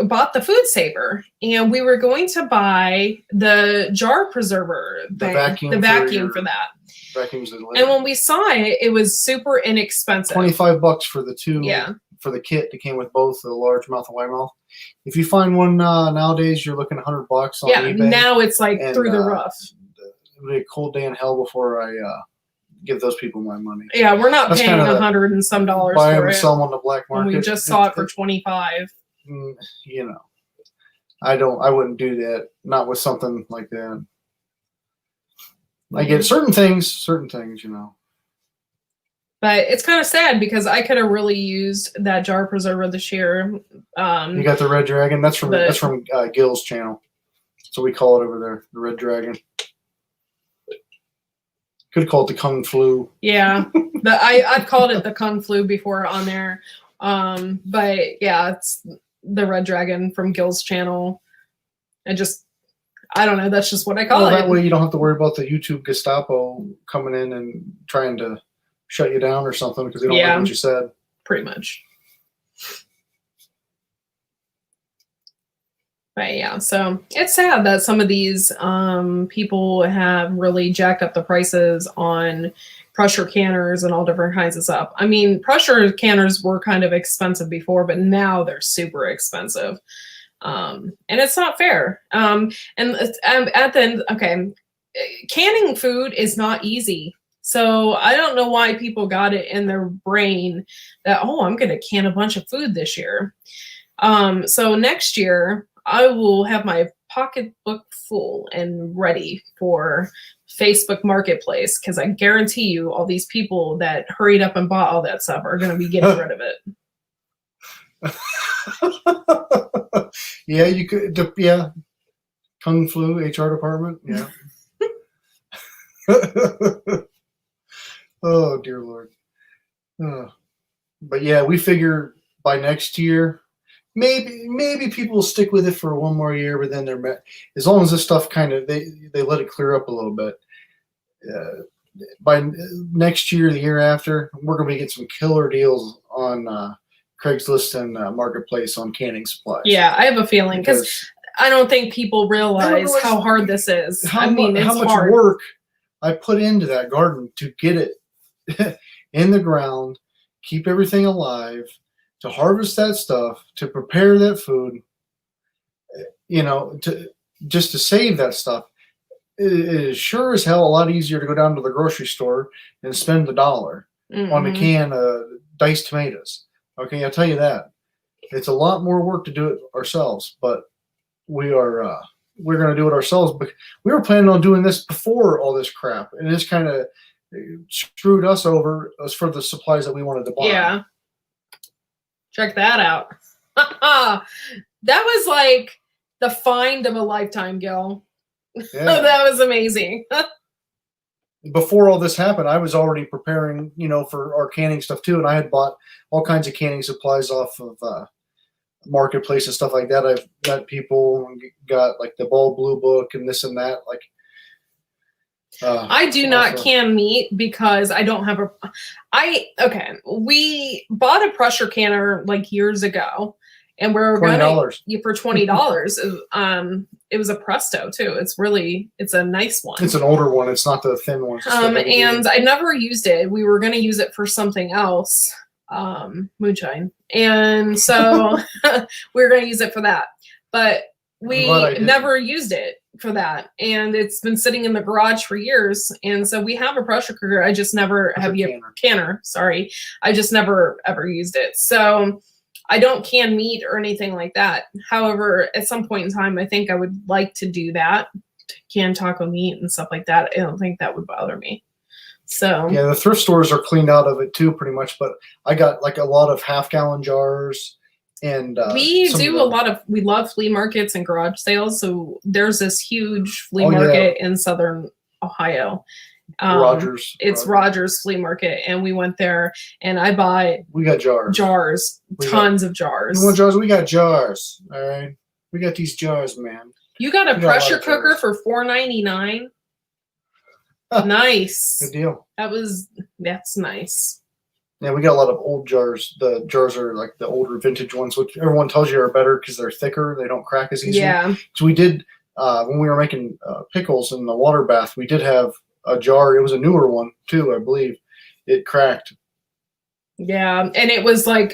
bought the Food Saver, and we were going to buy the jar preserver, the vacuum for that. Vacuums and when we saw it, it was super inexpensive. $25 for the two. Yeah. For the kit that came with both the large mouth and wide mouth. If you find one nowadays, you're looking $100 on eBay. Now it's like through the roof. It'll be a cold day in hell before I give those people my money. Yeah, we're not paying $100 and some dollars buy for them it. and sell them on the black market. And we just saw it for $25. I wouldn't do that. Not with something like that. I get certain things. But it's kind of sad because I could have really used that jar preserver this year. You got the Red Dragon. That's from Gil's channel. So we call it over there, the Red Dragon. Could call it the Kung Flu. Yeah, I've called it the Kung Flu before on there. But yeah, it's the Red Dragon from Gil's channel. I don't know. That's just what I call it. That way you don't have to worry about the YouTube Gestapo coming in and trying to shut you down or something because they don't like what you said. Pretty much. But yeah, so it's sad that some of these people have really jacked up the prices on pressure canners and all different kinds of stuff. I mean, pressure canners were kind of expensive before, but now they're super expensive. And it's not fair. And at the end, okay, canning food is not easy. So I don't know why people got it in their brain that, I'm going to can a bunch of food this year. So next year I will have my pocketbook full and ready for Facebook Marketplace, because I guarantee you all these people that hurried up and bought all that stuff are going to be getting rid of it. Yeah, you could. Yeah, Kung Flu HR department. Yeah. Oh dear Lord. But yeah, we figure by next year, maybe people will stick with it for one more year, but then as long as this stuff kind of they let it clear up a little bit. By next year, the year after, we're gonna be getting some killer deals on Craigslist and Marketplace on canning supplies. Yeah, I have a feeling because I don't think people realize how hard this is. It's how much hard work I put into that garden to get it in the ground, keep everything alive, to harvest that stuff, to prepare that food, to save that stuff. It is sure as hell a lot easier to go down to the grocery store and spend $1 on a can of diced tomatoes. Okay, I'll tell you that. It's a lot more work to do it ourselves, but we're going to do it ourselves. But we were planning on doing this before all this crap, and it's kind of screwed us over as for the supplies that we wanted to buy. Yeah. Check that out. That was like the find of a lifetime, Gil. Yeah. That was amazing. Before all this happened, I was already preparing, for our canning stuff too. And I had bought all kinds of canning supplies off of Marketplace and stuff like that. I've met people and got like the Bald Blue Book and this and that. Like, I do not can meat because I don't have we bought a pressure canner like years ago, and we're $20 for $20. It was a Presto too. It's a nice one. It's an older one. It's not the thin one. And I never used it. We were going to use it for something else, moonshine, and so we were going to use it for that, but we never used it for that, and it's been sitting in the garage for years. And so we have a pressure cooker. I just never canner. Sorry, I just never ever used it. So I don't can meat or anything like that. However, at some point in time, I think I would like to do that, can taco meat and stuff like that. I don't think that would bother me. So yeah, the thrift stores are cleaned out of it too, pretty much. But I got like a lot of half-gallon jars And we love flea markets and garage sales. So there's this huge flea market in Southern Ohio. It's Rogers Flea Market, and we went there, and I bought. We got jars. Tons of jars. You want jars? We got jars. All right, we got these jars, man. You got a pressure cooker for $4.99. Nice. Good deal. That's nice. Yeah, we got a lot of old jars. The jars are like the older vintage ones, which everyone tells you are better because they're thicker. They don't crack as easily. Yeah. So we did when we were making pickles in the water bath. We did have a jar. It was a newer one too, I believe. It cracked. Yeah, and it was like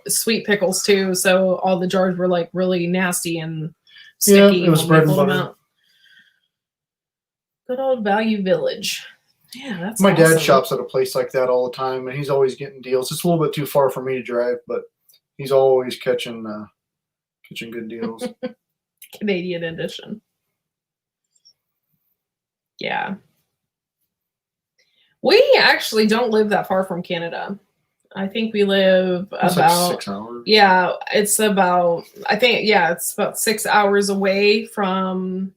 sweet pickles too. So all the jars were like really nasty and sticky. Yeah, it was bread and butter. Good old Value Village. Yeah, that's my awesome. dad shops at a place like that all the time, and he's always getting deals. It's a little bit too far for me to drive, but he's always catching good deals. Canadian edition. Yeah. We actually don't live that far from Canada. I think we live about like 6 hours. Yeah, it's about it's about 6 hours away from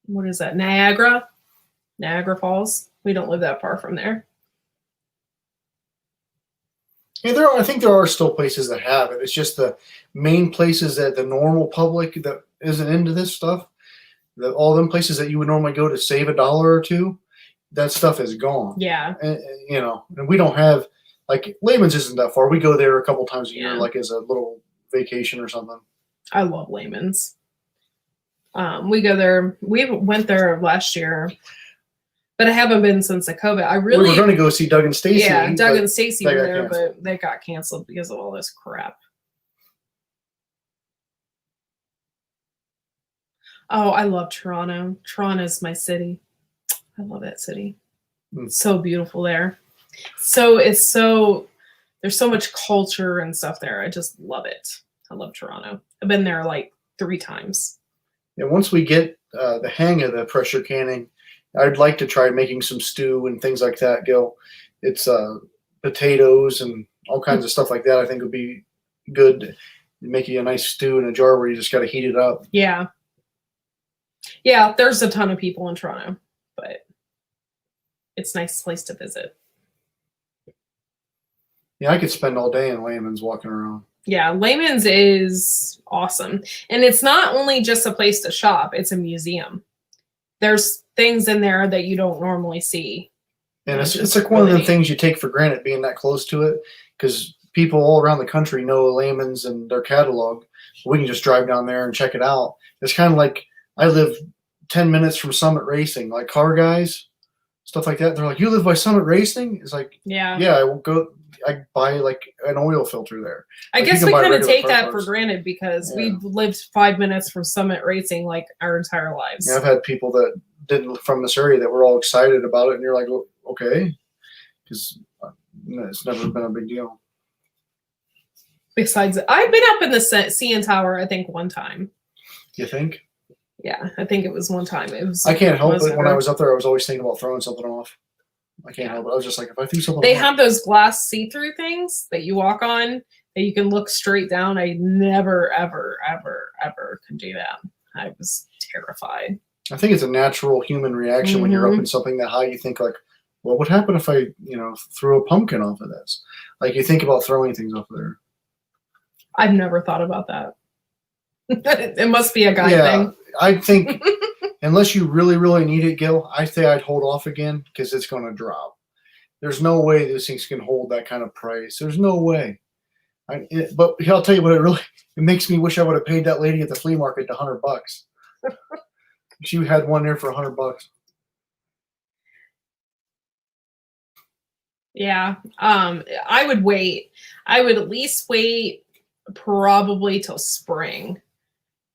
what is that? Niagara Falls. We don't live that far from there. Yeah, I think there are still places that have it. It's just the main places that the normal public that isn't into this stuff, all them places that you would normally go to save $1 or $2, that stuff is gone. Yeah. And we don't have, like, Lehman's isn't that far. We go there a couple times a year, like as a little vacation or something. I love Lehman's. We go there. We went there last year, but I haven't been since the COVID. We were going to go see Doug and Stacy. Yeah, Doug and Stacy were there, but they got canceled because of all this crap. Oh, I love Toronto. Toronto's my city. I love that city. It's so beautiful there. There's so much culture and stuff there. I just love it. I love Toronto. I've been there like 3 times. Yeah, once we get the hang of the pressure canning, I'd like to try making some stew and things like that, Gil. It's potatoes and all kinds of stuff like that. I think would be good. Making a nice stew in a jar where you just got to heat it up. Yeah. Yeah, there's a ton of people in Toronto, but it's a nice place to visit. Yeah, I could spend all day in Lehman's walking around. Yeah, Lehman's is awesome. And it's not only just a place to shop, it's a museum. There's things in there that you don't normally see. And it's like one of the things you take for granted being that close to it, because people all around the country know Lehman's and their catalog. We can just drive down there and check it out. It's kind of like I live 10 minutes from Summit Racing, like car guys, stuff like that. They're like, "You live by Summit Racing?" It's like, yeah, I will go. I buy like an oil filter there. I guess we kind of take that for granted because we've lived 5 minutes from Summit Racing like our entire lives. Yeah, I've had people that didn't from this area that were all excited about it, and you're like, well, okay, because it's never been a big deal. Besides, I've been up in the CN Tower, I think, one time. You think? Yeah, I think it was one time. I can't help it. When I was up there, I was always thinking about throwing something off. I can't help it. I was just like, if I threw something They off. have those glass see-through things that you walk on that you can look straight down. I never, ever, ever, ever could do that. I was terrified. I think it's a natural human reaction when you're up in something that high. You think like, what would happen if I, threw a pumpkin off of this? Like you think about throwing things off of there. I've never thought about that. It must be a guy thing. I think unless you really, really need it, Gil, I say I'd hold off again because it's going to drop. There's no way those things can hold that kind of price. There's no way. But I'll tell you what, it makes me wish I would have paid that lady at the flea market $100. She had one there for $100. Yeah. I would wait. I would at least wait probably till spring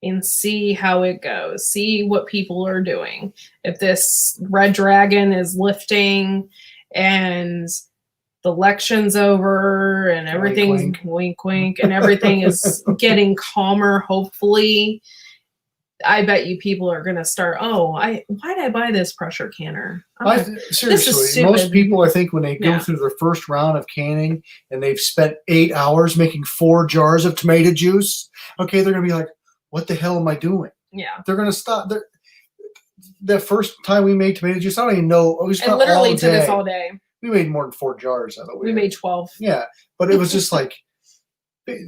and see how it goes. See what people are doing. If this red dragon is lifting and the election's over and everything's wink, wink, and everything is getting calmer, hopefully, I bet you people are gonna start. Oh, why did I buy this pressure canner? Seriously, most stupid. people, I think, when they go Yeah. through their first round of canning and they've spent 8 hours making 4 jars of tomato juice, okay, they're gonna be like, "What the hell am I doing?" Yeah. They're gonna stop. The first time we made tomato juice, I don't even know. We It spent literally all took us day. all day. We made more than 4 jars out of it. We made 12. Yeah, but it was just like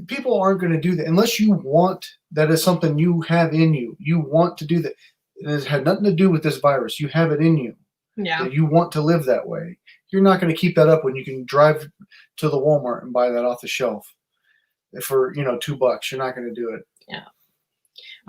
people aren't going to do that unless you want. That is something you have in you. You want to do that. It has had nothing to do with this virus. You have it in you Yeah. that you want to live that way. You're not going to keep that up when you can drive to the Walmart and buy that off the shelf for $2. You're not going to do it. Yeah.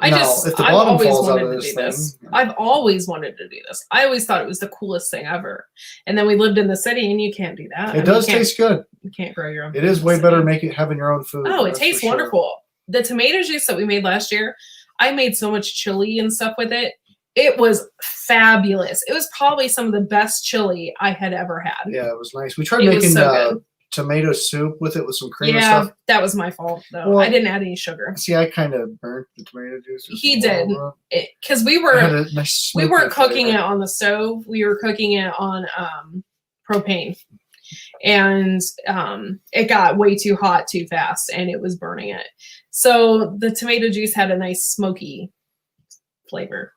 If the I've bottom always falls out wanted of to this do this. thing, I've always wanted to do this. I always thought it was the coolest thing ever. And then we lived in the city, and you can't do that. it does taste good. You can't grow your own. It is way better having your own food. Oh, it tastes wonderful. The tomato juice that we made last year, I made so much chili and stuff with it. It was fabulous. It was probably some of the best chili I had ever had. Yeah, it was nice. We tried making tomato soup with it with some cream and stuff. That was my fault, though. Well, I didn't add any sugar. See, I kind of burnt the tomato juice. He did. Because we weren't cooking it on the stove. We were cooking it on propane. And it got way too hot too fast, and it was burning it. So the tomato juice had a nice smoky flavor.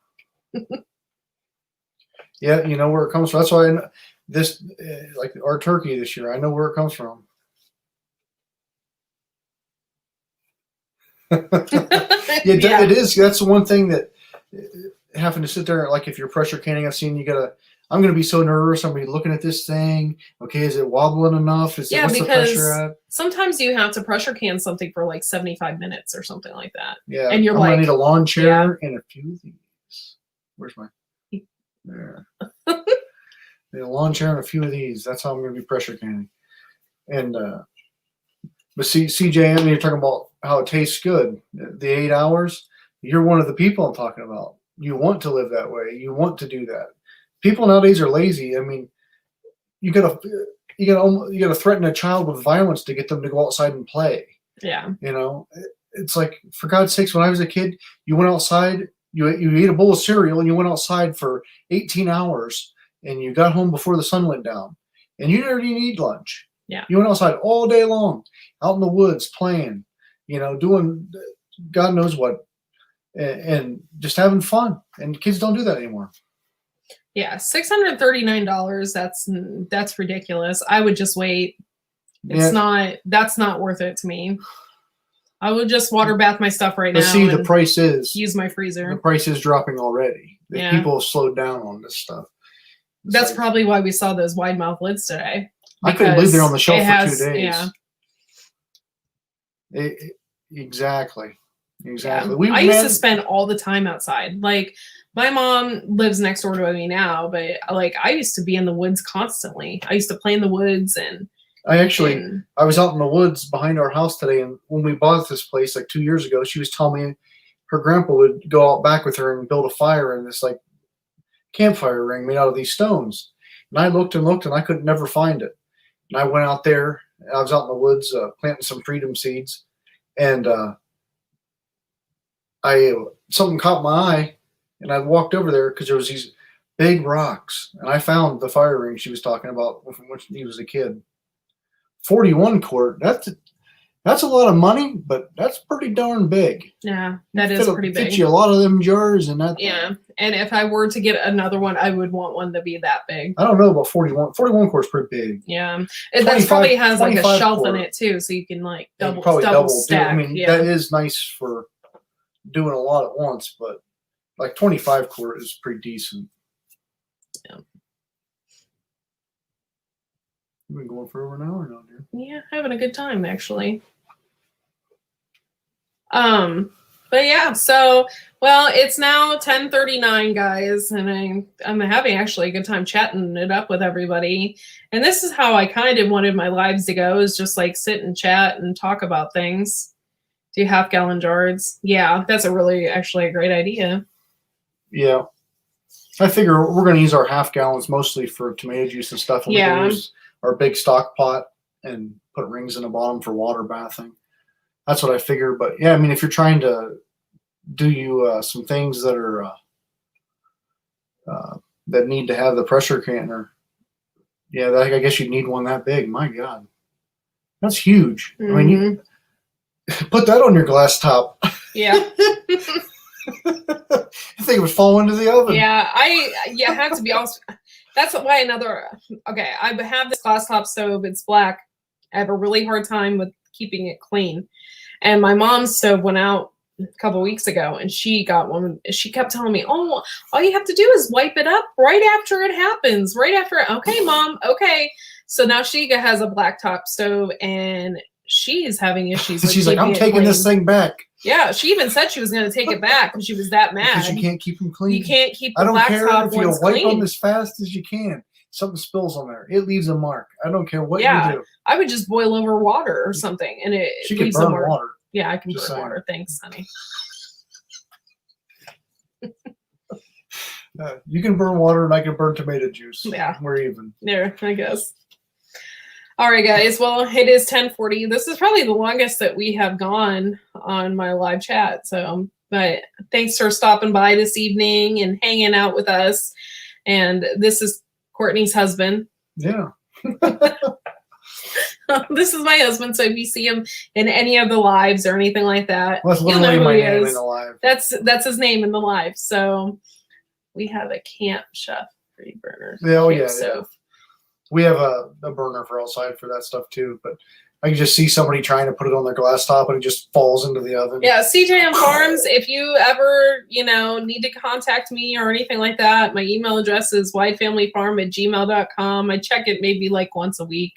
Yeah, you know where it comes from. That's why like our turkey this year, I know where it comes from. It is. That's the one thing that having to sit there, like if you're pressure canning, I've seen I'm going to be so nervous. I'm going to be looking at this thing. Okay, is it wobbling enough? What's the pressure at? Sometimes you have to pressure can something for like 75 minutes or something like that. Yeah, and you're I'm going to need a lawn chair and a few of these. Where's my? There. Need a lawn chair and a few of these. That's how I'm going to be pressure canning. And but see, CJ, I mean, you're talking about how it tastes good. The 8 hours. You're one of the people I'm talking about. You want to live that way. You want to do that. People nowadays are lazy. I mean, you gotta threaten a child with violence to get them to go outside and play. Yeah. It's like, for God's sakes, when I was a kid, you went outside, you ate a bowl of cereal, and you went outside for 18 hours, and you got home before the sun went down, and you didn't even eat lunch. Yeah. You went outside all day long, out in the woods playing, doing God knows what, and just having fun. And kids don't do that anymore. Yeah, $639. That's ridiculous. I would just wait. That's not worth it to me. I would just water bath my stuff right now. But see, the price is use my freezer. The price is dropping already. Yeah. People have slowed down on this stuff. That's probably why we saw those wide mouth lids today. I couldn't leave there on the shelf for 2 days. Yeah. Exactly. Yeah. I used to spend all the time outside. Like, my mom lives next door to me now, but like I used to be in the woods constantly. I used to play in the woods, and I was out in the woods behind our house today, and when we bought this place like 2 years ago, she was telling me her grandpa would go out back with her and build a fire in this like campfire ring made out of these stones. And I looked and looked, and I could never find it. And I went out there. I was out in the woods planting some freedom seeds, and something caught my eye. And I walked over there because there was these big rocks, and I found the fire ring she was talking about from when he was a kid. 41 quart. That's a lot of money, but that's pretty darn big. Yeah, that is pretty big. Fits you a lot of them jars and that. Yeah, and if I were to get another one, I would want one to be that big. I don't know about 41. 41 quart's pretty big. Yeah, that probably has like a shelf in it too, so you can like double stack. I mean, that is nice for doing a lot at once, but. Like 25 quart is pretty decent. Yeah. You've been going for over an hour now, dear. Yeah, having a good time actually. But yeah, so it's now 10:39, guys, and I'm having actually a good time chatting it up with everybody. And this is how I kind of wanted my lives to go, is just like sit and chat and talk about things. Do half-gallon jars. Yeah, that's actually a great idea. Yeah. I figure we're going to use our half gallons mostly for tomato juice and stuff. And we can use our big stock pot and put rings in the bottom for water bathing. That's what I figure. But yeah, I mean, if you're trying to do you some things that are that need to have the pressure canner. Yeah, I guess you need one that big. My God, that's huge. I mean, you put that on your glass top. Yeah. I think it would fall into the oven. Yeah, I have to be honest. That's why I have this glass top stove. It's black. I have a really hard time with keeping it clean. And my mom's stove went out a couple weeks ago, and she got one. She kept telling me, "Oh, all you have to do is wipe it up right after it happens. Right after." Okay, Mom. Okay. So now she has a blacktop stove, and she's having issues. She's like, "I'm taking this thing back." Yeah, she even said she was going to take it back because she was that mad. Because you can't keep them clean. You can't keep the I don't care blacktop if you ones wipe clean. them as fast as you can. Something spills on there. It leaves a mark. I don't care what you do. I would just boil over water or something, and it She can leaves burn a mark. water. Yeah, I can Just burn saying. water. Thanks, honey. You can burn water, and I can burn tomato juice. Yeah. We're even. There, I guess. All right, guys. Well, it is 10:40. This is probably the longest that we have gone on my live chat. So, but thanks for stopping by this evening and hanging out with us. And this is Courtney's husband. Yeah. This is my husband. So if you see him in any of the lives or anything like that, Well, that's you'll literally know who my he name is. in the live. That's his name in the live. So we have a Camp Chef free burner. Yeah, oh, Camp yeah, stove. We have a burner for outside for that stuff too, but I can just see somebody trying to put it on their glass top and it just falls into the oven. Yeah, CJM Farms, if you ever, need to contact me or anything like that, my email address is widefamilyfarm@gmail.com. I check it maybe like once a week.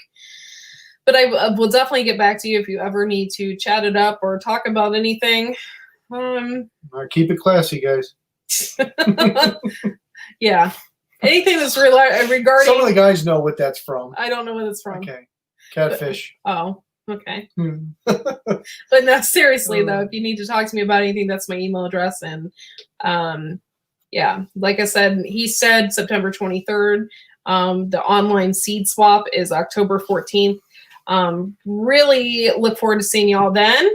But I will definitely get back to you if you ever need to chat it up or talk about anything. All right, keep it classy, guys. Yeah. Anything that's regarding... Some of the guys know what that's from. I don't know what it's from. Okay. Catfish. Oh, okay. But no, seriously, though, if you need to talk to me about anything, that's my email address. And yeah, like I said, he said September 23rd. The online seed swap is October 14th. Really look forward to seeing y'all then.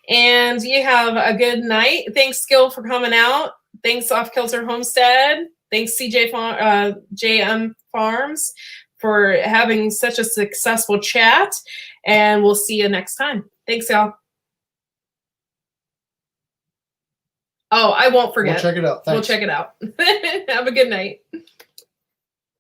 And you have a good night. Thanks, Gil, for coming out. Thanks, Off Kilter Homestead. Thanks, JM Farms, for having such a successful chat. And we'll see you next time. Thanks, y'all. Oh, I won't forget. We'll check it out. Thanks. We'll check it out. Have a good night.